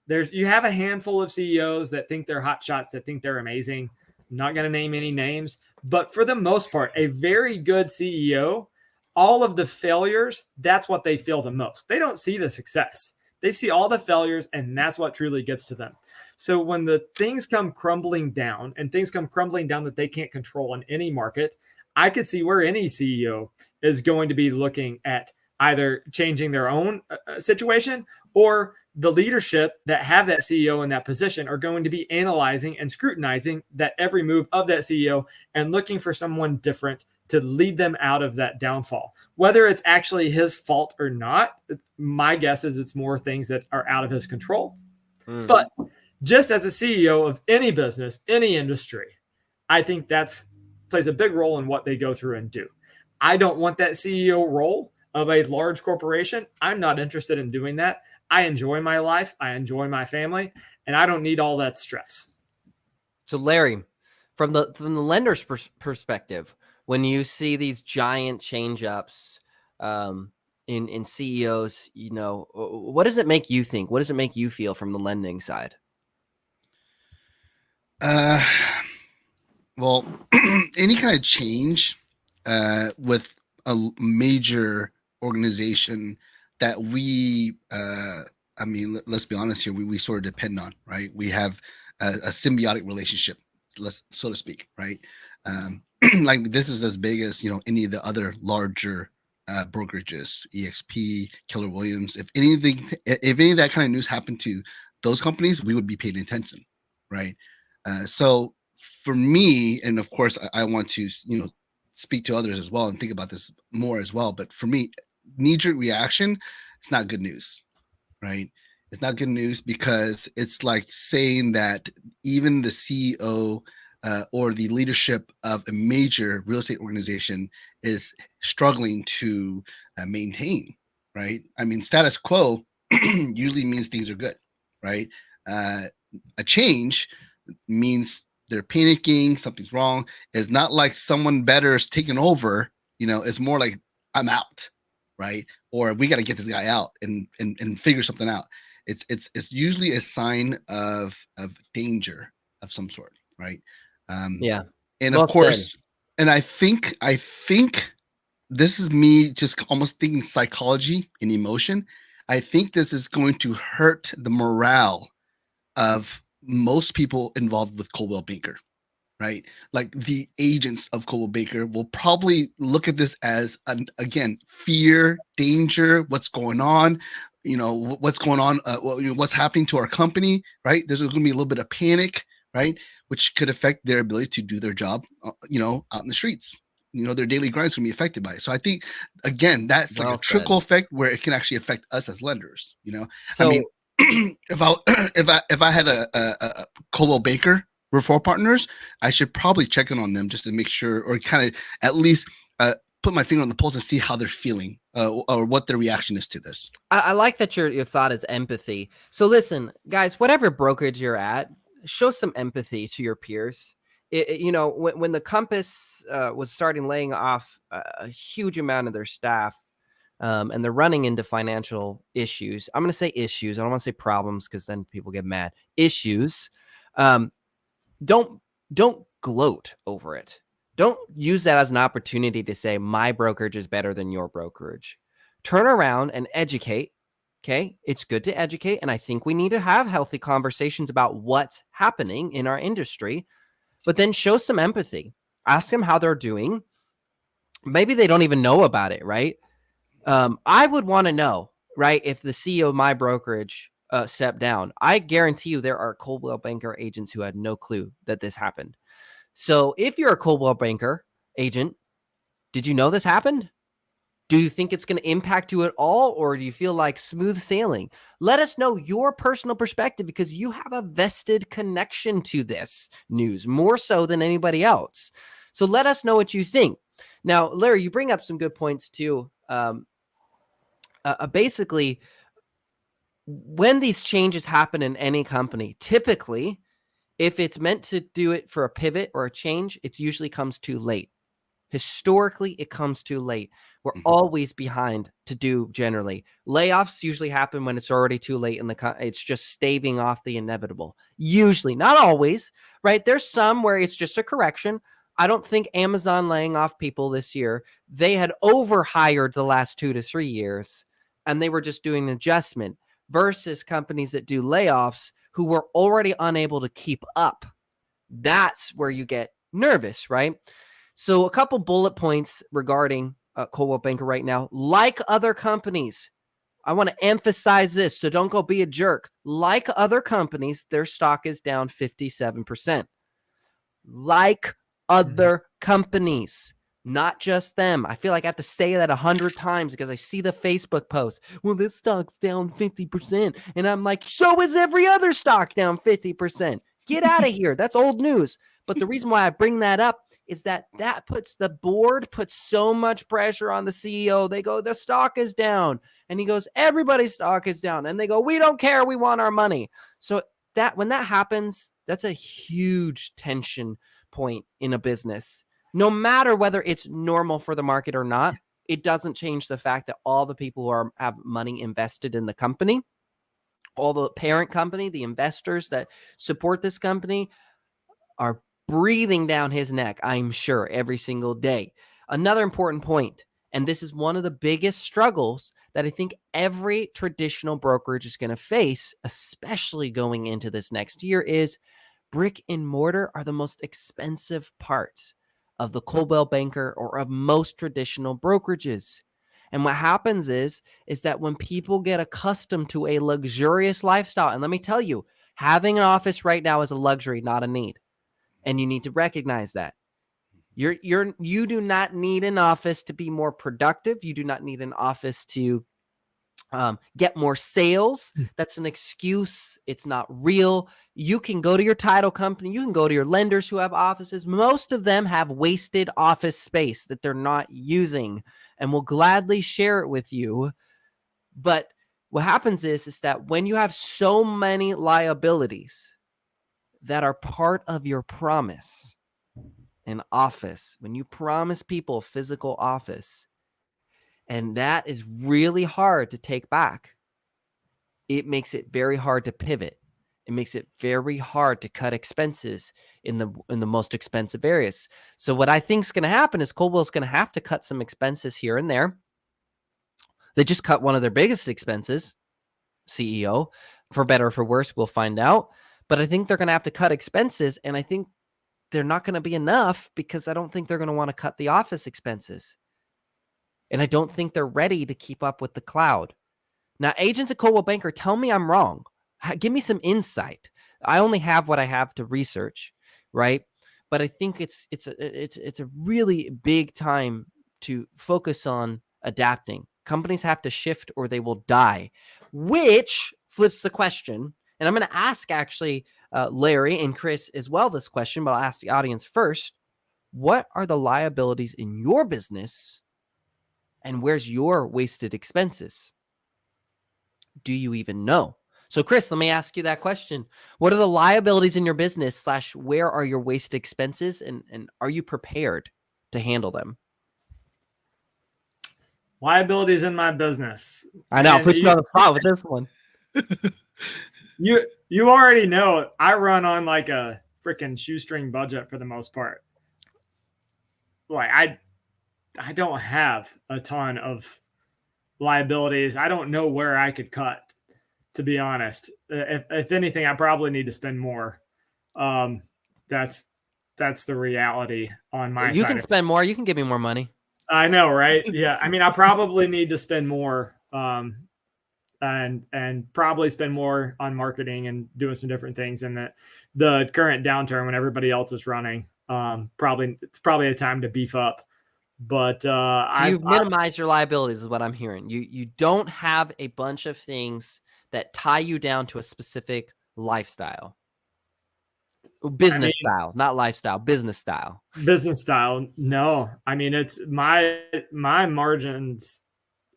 You have a handful of CEOs that think they're hot shots, that think they're amazing. I'm not going to name any names, but for the most part, a very good CEO, all of the failures, that's what they feel the most. They don't see the success. They see all the failures, and that's what truly gets to them. So when the things come crumbling down, and things come crumbling down that they can't control in any market, I could see where any CEO is going to be looking at either changing their own situation, or the leadership that have that CEO in that position are going to be analyzing and scrutinizing that every move of that CEO and looking for someone different to lead them out of that downfall. Whether it's actually his fault or not, my guess is it's more things that are out of his control. But just as a CEO of any business, any industry, I think that's plays a big role in what they go through and do. I don't want that CEO role of a large corporation. I'm not interested in doing that. I enjoy my life. I enjoy my family, and I don't need all that stress. So Larry, from the lender's perspective, when you see these giant change ups in CEOs, you know, what does it make you think? What does it make you feel from the lending side? Well, any kind of change with a major organization that we, I mean, let's be honest here, we sort of depend on, right? We have a symbiotic relationship, so to speak, right? Like this is as big as, you know, any of the other larger brokerages, EXP, Keller Williams. If any of that kind of news happened to those companies, we would be paying attention, right? So for me, and of course, I want to, you know, speak to others as well and think about this more as well. But for me, knee-jerk reaction, it's not good news, right? It's not good news because it's like saying that even the CEO or the leadership of a major real estate organization is struggling to maintain, right? I mean, status quo usually means things are good, right? A change means they're panicking, something's wrong. It's not like someone better is taking over, you know, it's more like I'm out, right? Or we got to get this guy out and figure something out. It's usually a sign of danger of some sort, right? Yeah. And Well of course, said. and I think this is me just almost thinking psychology and emotion. I think this is going to hurt the morale of most people involved with Coldwell Banker, right? Like the agents of Coldwell Banker will probably look at this as again, fear, danger, what's going on, you know, what's going on, what's happening to our company, right? There's going to be a little bit of panic, right? Which could affect their ability to do their job, you know, out in the streets. You know, their daily grind is going to be affected by it. So I think, again, that's like Well a trickle said. effect where it can actually affect us as lenders, you know? So I mean, if I had a Coldwell Banker referral partners, I should probably check in on them just to make sure, or kind of at least put my finger on the pulse and see how they're feeling or what their reaction is to this. I like that your thought is empathy. So listen, guys, whatever brokerage you're at, show some empathy to your peers. You know, when the Compass was starting laying off a huge amount of their staff, and they're running into financial issues. I'm going to say issues. I don't want to say problems because then people get mad. Issues. Don't gloat over it. Don't use that as an opportunity to say my brokerage is better than your brokerage. Turn around and educate. Okay. It's good to educate. And I think we need to have healthy conversations about what's happening in our industry, but then show some empathy. Ask them how they're doing. Maybe they don't even know about it, right? I would want to know, right, if the CEO of my brokerage stepped down. I guarantee you there are Coldwell Banker agents who had no clue that this happened. So if you're a Coldwell Banker agent, did you know this happened? Do you think it's going to impact you at all, or do you feel like smooth sailing? Let us know your personal perspective because you have a vested connection to this news, more so than anybody else. So let us know what you think. Now, Larry, you bring up some good points too. Basically, when these changes happen in any company, typically, if it's meant to do it for a pivot or a change, it usually comes too late. Historically, it comes too late. We're always behind to do generally. Layoffs usually happen when it's already too late and it's just staving off the inevitable. Usually, not always, right? There's some where it's just a correction. I don't think Amazon laying off people this year, they had overhired the last 2 to 3 years and they were just doing an adjustment versus companies that do layoffs who were already unable to keep up. That's where you get nervous, right? So a couple bullet points regarding Coldwell Banker right now. Like other companies, I want to emphasize this, so don't go be a jerk. Like other companies, their stock is down 57%. Like other companies, Not just them. I feel like I have to say that 100 times because I see the Facebook post. Well, this stock's down 50%. And I'm like, so is every other stock down 50%. Get out of here. That's old news. But the reason why I bring that up is that puts the board puts so much pressure on the CEO. They go, the stock is down. And he goes, everybody's stock is down. And they go, we don't care. We want our money. So that when that happens, that's a huge tension point in a business. No matter whether it's normal for the market or not, it doesn't change the fact that all the people who have money invested in the company, all the parent company, the investors that support this company are breathing down his neck, I'm sure, every single day. Another important point, and this is one of the biggest struggles that I think every traditional brokerage is going to face, especially going into this next year, is brick and mortar are the most expensive parts of the Coldwell Banker or of most traditional brokerages. And what happens is that when people get accustomed to a luxurious lifestyle, and let me tell you, having an office right now is a luxury, not a need. And you need to recognize that. You do not need an office to be more productive. You do not need an office to get more sales. That's an excuse. It's not real. You can go to your title company. You can go to your lenders who have offices. Most of them have wasted office space that they're not using and will gladly share it with you. But what happens is that when you have so many liabilities that are part of your promise, an office, when you promise people a physical office, and that is really hard to take back, it makes it very hard to pivot. It makes it very hard to cut expenses in the most expensive areas. So what I think is going to happen is Coldwell's going to have to cut some expenses here and there. They just cut one of their biggest expenses, CEO, for better or for worse, we'll find out. But I think they're going to have to cut expenses, and I think they're not going to be enough because I don't think they're going to want to cut the office expenses. And I don't think they're ready to keep up with the cloud. Now, agents at Coldwell Banker, tell me I'm wrong. Give me some insight. I only have what I have to research, right? But I think it's a really big time to focus on adapting. Companies have to shift or they will die, which flips the question. And I'm going to ask actually Larry and Chris as well this question, but I'll ask the audience first. What are the liabilities in your business? And where's your wasted expenses? Do you even know? So, Chris, let me ask you that question. What are the liabilities in your business / where are your wasted expenses? And are you prepared to handle them? Liabilities in my business. I know. Put you on the spot with this one. You already know I run on like a freaking shoestring budget for the most part. Like I don't have a ton of liabilities. I don't know where I could cut, to be honest. If anything, I probably need to spend more. That's the reality on my side. You can spend more. You can give me more money. I know, right? Yeah. I mean, I probably need to spend more, and probably spend more on marketing and doing some different things. And the current downturn when everybody else is running, it's probably a time to beef up. But so you've minimized your liabilities is what I'm hearing. You don't have a bunch of things that tie you down to a specific lifestyle. Business style, not lifestyle, business style. Business style. No. I mean, it's my margins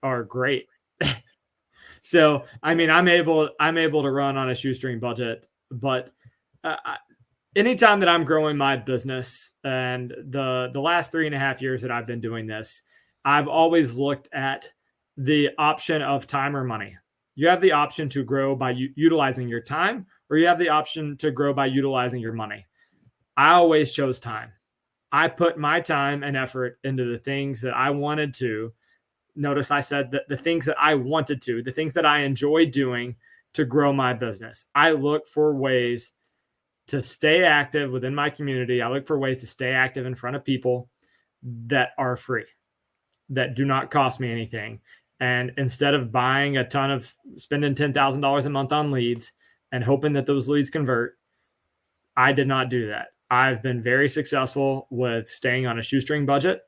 are great. So, I mean, I'm able to run on a shoestring budget, but anytime that I'm growing my business, and the last 3.5 years that I've been doing this, I've always looked at the option of time or money. You have the option to grow by utilizing your time, or you have the option to grow by utilizing your money. I always chose time. I put my time and effort into the things that I wanted to. Notice I said that the things that I wanted to, the things that I enjoy doing to grow my business. I look for ways to stay active within my community. I look for ways to stay active in front of people that are free, that do not cost me anything. And instead of spending $10,000 a month on leads and hoping that those leads convert, I did not do that. I've been very successful with staying on a shoestring budget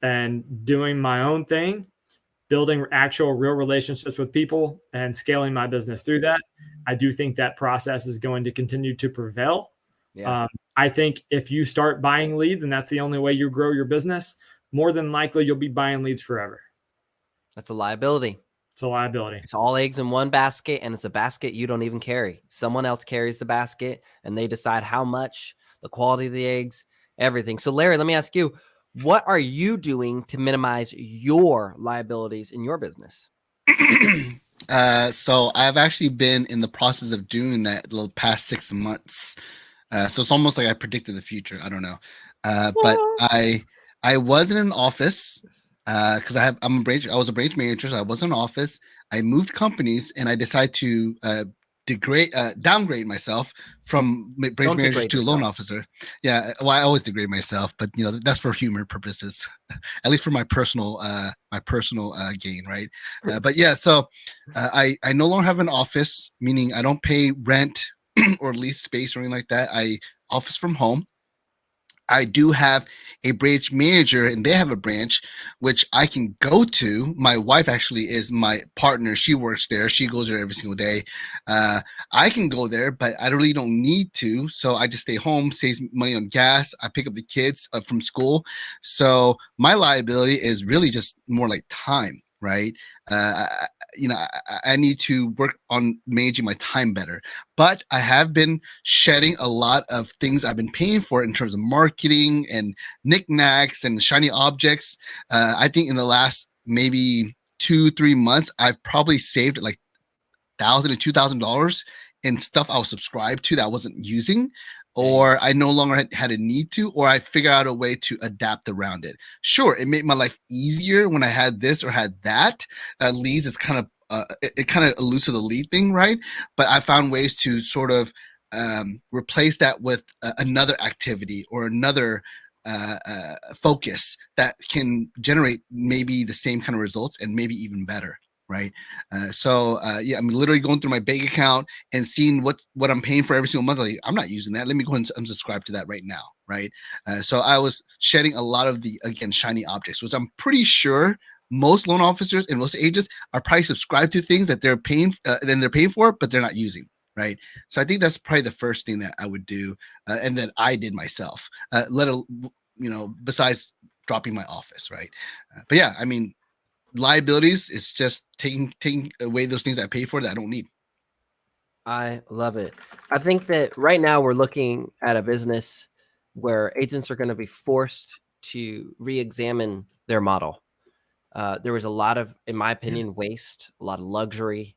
and doing my own thing, building actual real relationships with people and scaling my business through that. I do think that process is going to continue to prevail. Yeah. I think if you start buying leads and that's the only way you grow your business, more than likely you'll be buying leads forever. That's a liability. It's a liability. It's all eggs in one basket, and it's a basket you don't even carry. Someone else carries the basket, and they decide how much, the quality of the eggs, everything. So, Larry, let me ask you, what are you doing to minimize your liabilities in your business? So I've actually been in the process of doing that the past 6 months. So it's almost like I predicted the future. I don't know. But I was in an office because I was a branch manager, so I was in an office. I moved companies, and I decided to downgrade myself from branch manager to loan officer. Yeah, well, I always degrade myself, but that's for humor purposes, at least for my personal gain, right? But yeah, so I no longer have an office, meaning I don't pay rent or lease space or anything like that. I office from home. I do have a branch manager, and they have a branch which I can go to. My wife actually is my partner. She works there. She goes there every single day. I can go there, but I really don't need to. So I just stay home, saves money on gas. I pick up the kids from school. So my liability is really just more like time, right? I need to work on managing my time better, but I have been shedding a lot of things I've been paying for in terms of marketing and knickknacks and shiny objects. I think in the last maybe 2-3 months, I've probably saved like $1,000 to $2,000 in stuff I was subscribed to that I wasn't using, or I no longer had a need to, or I figure out a way to adapt around it. Sure, it made my life easier when I had this or had that. Leads is kind of it kind of alludes to the lead thing, right? But I found ways to sort of replace that with another activity or another focus that can generate maybe the same kind of results and maybe even better. Right. Yeah, I'm literally going through my bank account and seeing what I'm paying for every single month. Like, I'm not using that. Let me go and unsubscribe to that right now. Right. So I was shedding a lot of the, again, shiny objects, which I'm pretty sure most loan officers and most agents are probably subscribed to things that they're paying for, but they're not using. Right. So I think that's probably the first thing that I would do and that I did myself, besides dropping my office. Right. But yeah, I mean, liabilities is just taking away those things that I pay for that I don't need. I love it. I think that right now we're looking at a business where agents are going to be forced to re-examine their model. There was a lot of, in my opinion, waste, a lot of luxury,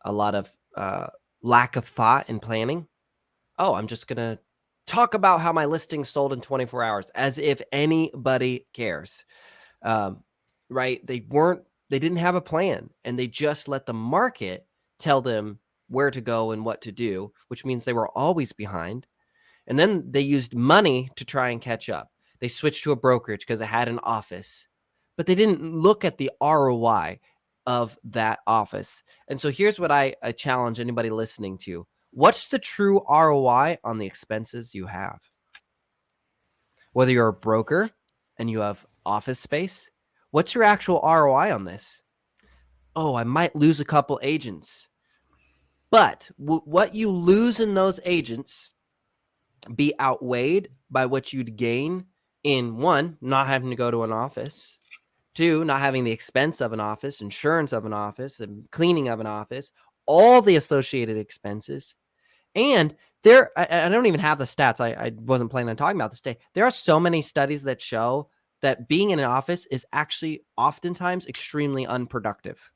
a lot of lack of thought and planning. Oh, I'm just going to talk about how my listing sold in 24 hours as if anybody cares. Right? They didn't have a plan, and they just let the market tell them where to go and what to do, which means they were always behind. And then they used money to try and catch up. They switched to a brokerage because it had an office, but they didn't look at the ROI of that office. And so here's what I challenge anybody listening to. What's the true ROI on the expenses you have? Whether you're a broker and you have office space, what's your actual ROI on this? Oh, I might lose a couple agents. But what you lose in those agents be outweighed by what you'd gain in, one, not having to go to an office, two, not having the expense of an office, insurance of an office, and cleaning of an office, all the associated expenses. And I don't even have the stats. I wasn't planning on talking about this today. There are so many studies that show that being in an office is actually oftentimes extremely unproductive.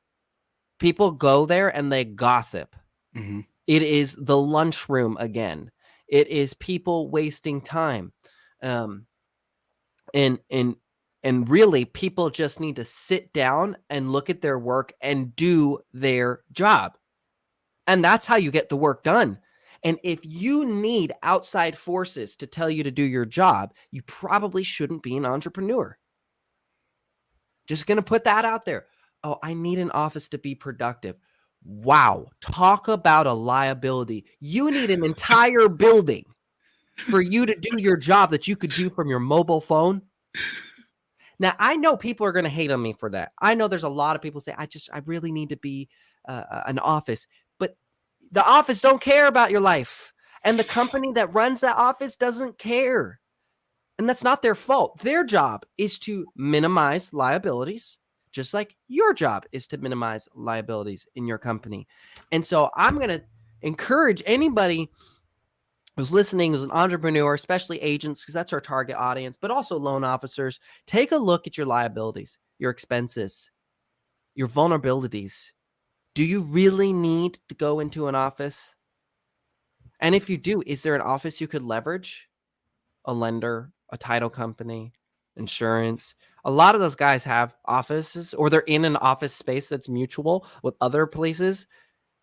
People go there and they gossip. Mm-hmm. It is the lunchroom again. It is people wasting time. And really, people just need to sit down and look at their work and do their job. And that's how you get the work done. And if you need outside forces to tell you to do your job, you probably shouldn't be an entrepreneur. Just going to put that out there. Oh, I need an office to be productive. Wow. Talk about a liability. You need an entire building for you to do your job that you could do from your mobile phone. Now, I know people are going to hate on me for that. I know there's a lot of people say, I really need to be an office, but the office don't care about your life. And the company that runs that office doesn't care. And that's not their fault. Their job is to minimize liabilities, just like your job is to minimize liabilities in your company. And so I'm going to encourage anybody who's listening, who's an entrepreneur, especially agents, because that's our target audience, but also loan officers, take a look at your liabilities, your expenses, your vulnerabilities. Do you really need to go into an office? And if you do, is there an office you could leverage? A lender, a title company, insurance. A lot of those guys have offices, or they're in an office space that's mutual with other places,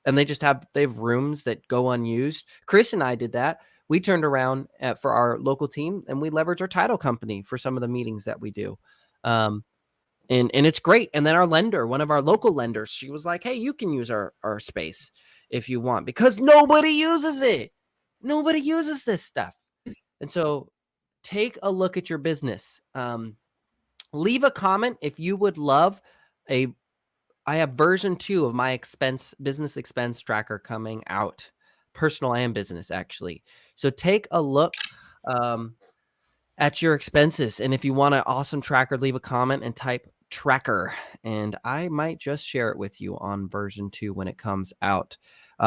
and they have rooms that go unused. Chris and I did that. We turned around for our local team, and we leverage our title company for some of the meetings that we do. And it's great. And then our lender, one of our local lenders, she was like, hey, you can use our space if you want, because nobody uses it. Nobody uses this stuff. And so take a look at your business. Leave a comment if you would love I have version 2 of my business expense tracker coming out, personal and business, actually. So take a look at your expenses. And if you want an awesome tracker, leave a comment and type tracker. And I might just share it with you on version 2 when it comes out.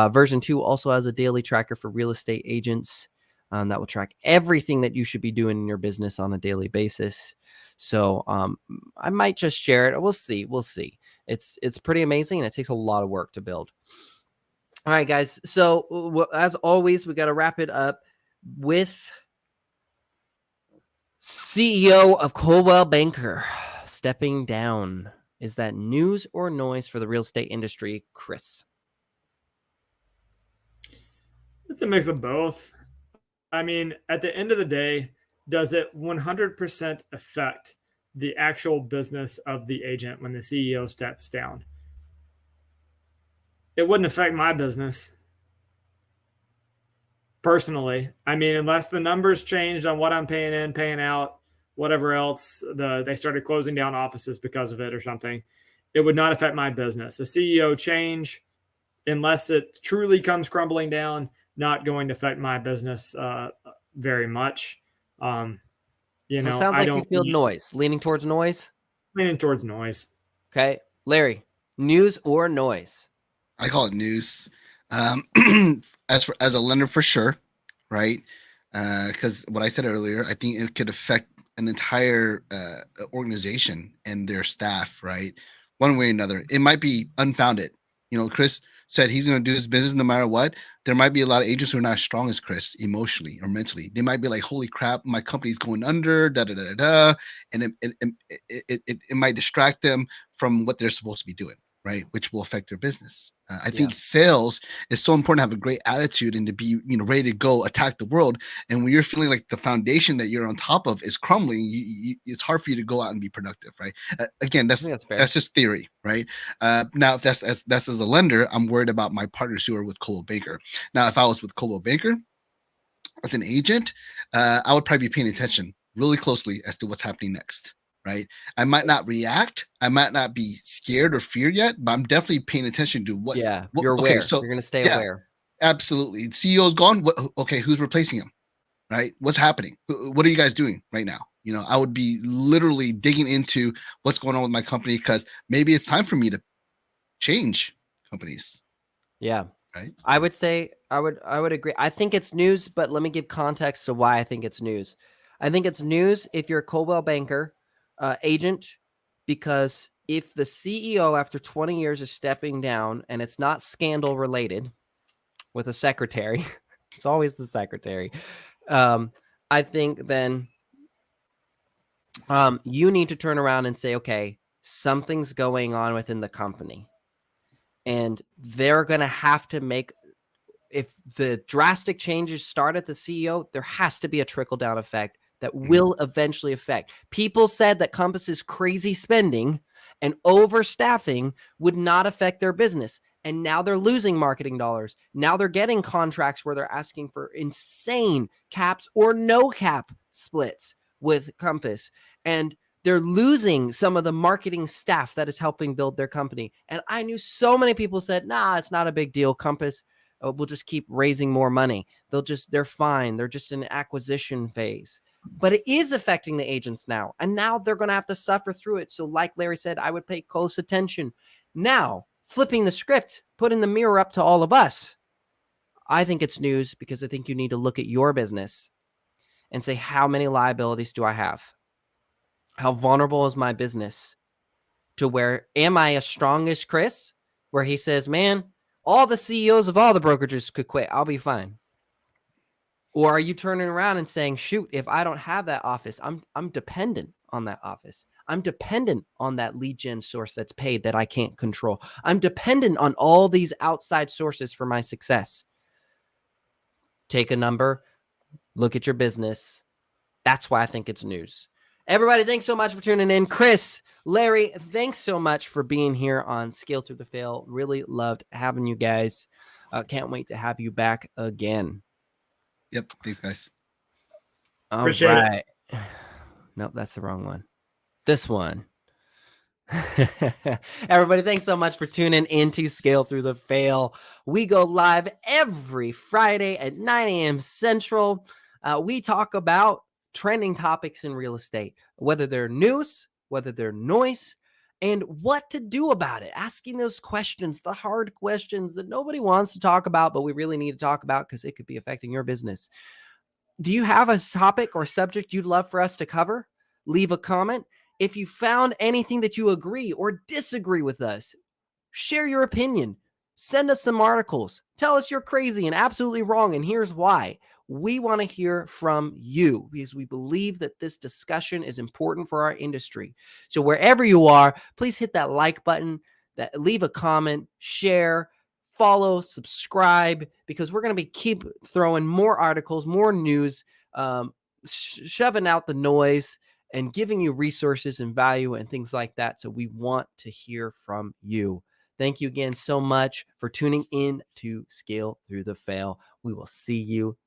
Version 2 also has a daily tracker for real estate agents that will track everything that you should be doing in your business on a daily basis. So I might just share it. We'll see. We'll see. It's pretty amazing, and it takes a lot of work to build. All right, guys. So as always, we got to wrap it up with CEO of Coldwell Banker stepping down. Is that news or noise for the real estate industry, Chris? It's a mix of both. I mean, at the end of the day, does it 100% affect the actual business of the agent when the CEO steps down? It wouldn't affect my business personally. I mean, unless the numbers changed on what I'm paying in, paying out, whatever else, they started closing down offices because of it or something, it would not affect my business. The CEO change, unless it truly comes crumbling down, not going to affect my business very much. It sounds like you feel noise, leaning towards noise. Leaning towards noise. Okay, Larry, news or noise? I call it news. As a lender, for sure, right? Because what I said earlier, I think it could affect an entire organization and their staff, right? One way or another. It might be unfounded. Chris said he's going to do his business no matter what. There might be a lot of agents who are not as strong as Chris emotionally or mentally. They might be like, holy crap, my company's going under, and it might distract them from what they're supposed to be doing, right? Which will affect their business. I think sales is so important to have a great attitude and to be, ready to go attack the world. And when you're feeling like the foundation that you're on top of is crumbling, it's hard for you to go out and be productive, right? Again, that's just theory, right? Now, if that's as a lender, I'm worried about my partners who are with Coldwell Banker. Now, if I was with Coldwell Banker as an agent, I would probably be paying attention really closely as to what's happening next. Right. I might not react. I might not be scared or feared yet, but I'm definitely paying attention to what. Yeah, you're aware. Okay, so you're going to stay aware. Absolutely. CEO's gone. Okay, who's replacing him? Right. What's happening? What are you guys doing right now? I would be literally digging into what's going on with my company because maybe it's time for me to change companies. Yeah. Right. I would say I would agree. I think it's news, but let me give context to why I think it's news. I think it's news if you're a Coldwell Banker agent, because if the CEO after 20 years is stepping down and it's not scandal related with a secretary, it's always the secretary. I think then you need to turn around and say, okay, something's going on within the company. And they're going to have to make, if the drastic changes start at the CEO, there has to be a trickle down effect that will eventually affect. People said that Compass's crazy spending and overstaffing would not affect their business. And now they're losing marketing dollars. Now they're getting contracts where they're asking for insane caps or no cap splits with Compass. And They're losing some of the marketing staff that is helping build their company. And I knew so many people said, nah, it's not a big deal. Compass, we'll just keep raising more money. They're fine. They're just in an acquisition phase. But it is affecting the agents now. And now they're going to have to suffer through it. So like Larry said, I would pay close attention. Now, flipping the script, putting the mirror up to all of us. I think it's news because I think you need to look at your business and say, how many liabilities do I have? How vulnerable is my business? To where am I as strong as Chris? Where he says, man, all the CEOs of all the brokerages could quit. I'll be fine. Or are you turning around and saying, shoot, if I don't have that office, I'm dependent on that office. I'm dependent on that lead gen source that's paid that I can't control. I'm dependent on all these outside sources for my success. Take a number, look at your business. That's why I think it's news. Everybody, thanks so much for tuning in. Chris, Larry, thanks so much for being here on Scale Through the Fail. Really loved having you guys. Can't wait to have you back again. Yep. Thanks, guys. All Appreciate right. Nope, that's the wrong one. This one. Everybody, thanks so much for tuning into Scale Through the Fail. We go live every Friday at 9 a.m. Central. We talk about trending topics in real estate, whether they're news, whether they're noise, and what to do about it. Asking those questions, the hard questions that nobody wants to talk about, but we really need to talk about because it could be affecting your business. Do you have a topic or subject you'd love for us to cover? Leave a comment. If you found anything that you agree or disagree with us, share your opinion. Send us some articles. Tell us you're crazy and absolutely wrong, and here's why. We want to hear from you because we believe that this discussion is important for our industry. So wherever you are, please hit that like button, leave a comment, share, follow, subscribe, because we're going to keep throwing more articles, more news, shoving out the noise and giving you resources and value and things like that. So we want to hear from you. Thank you again so much for tuning in to Scale Through the Fail. We will see you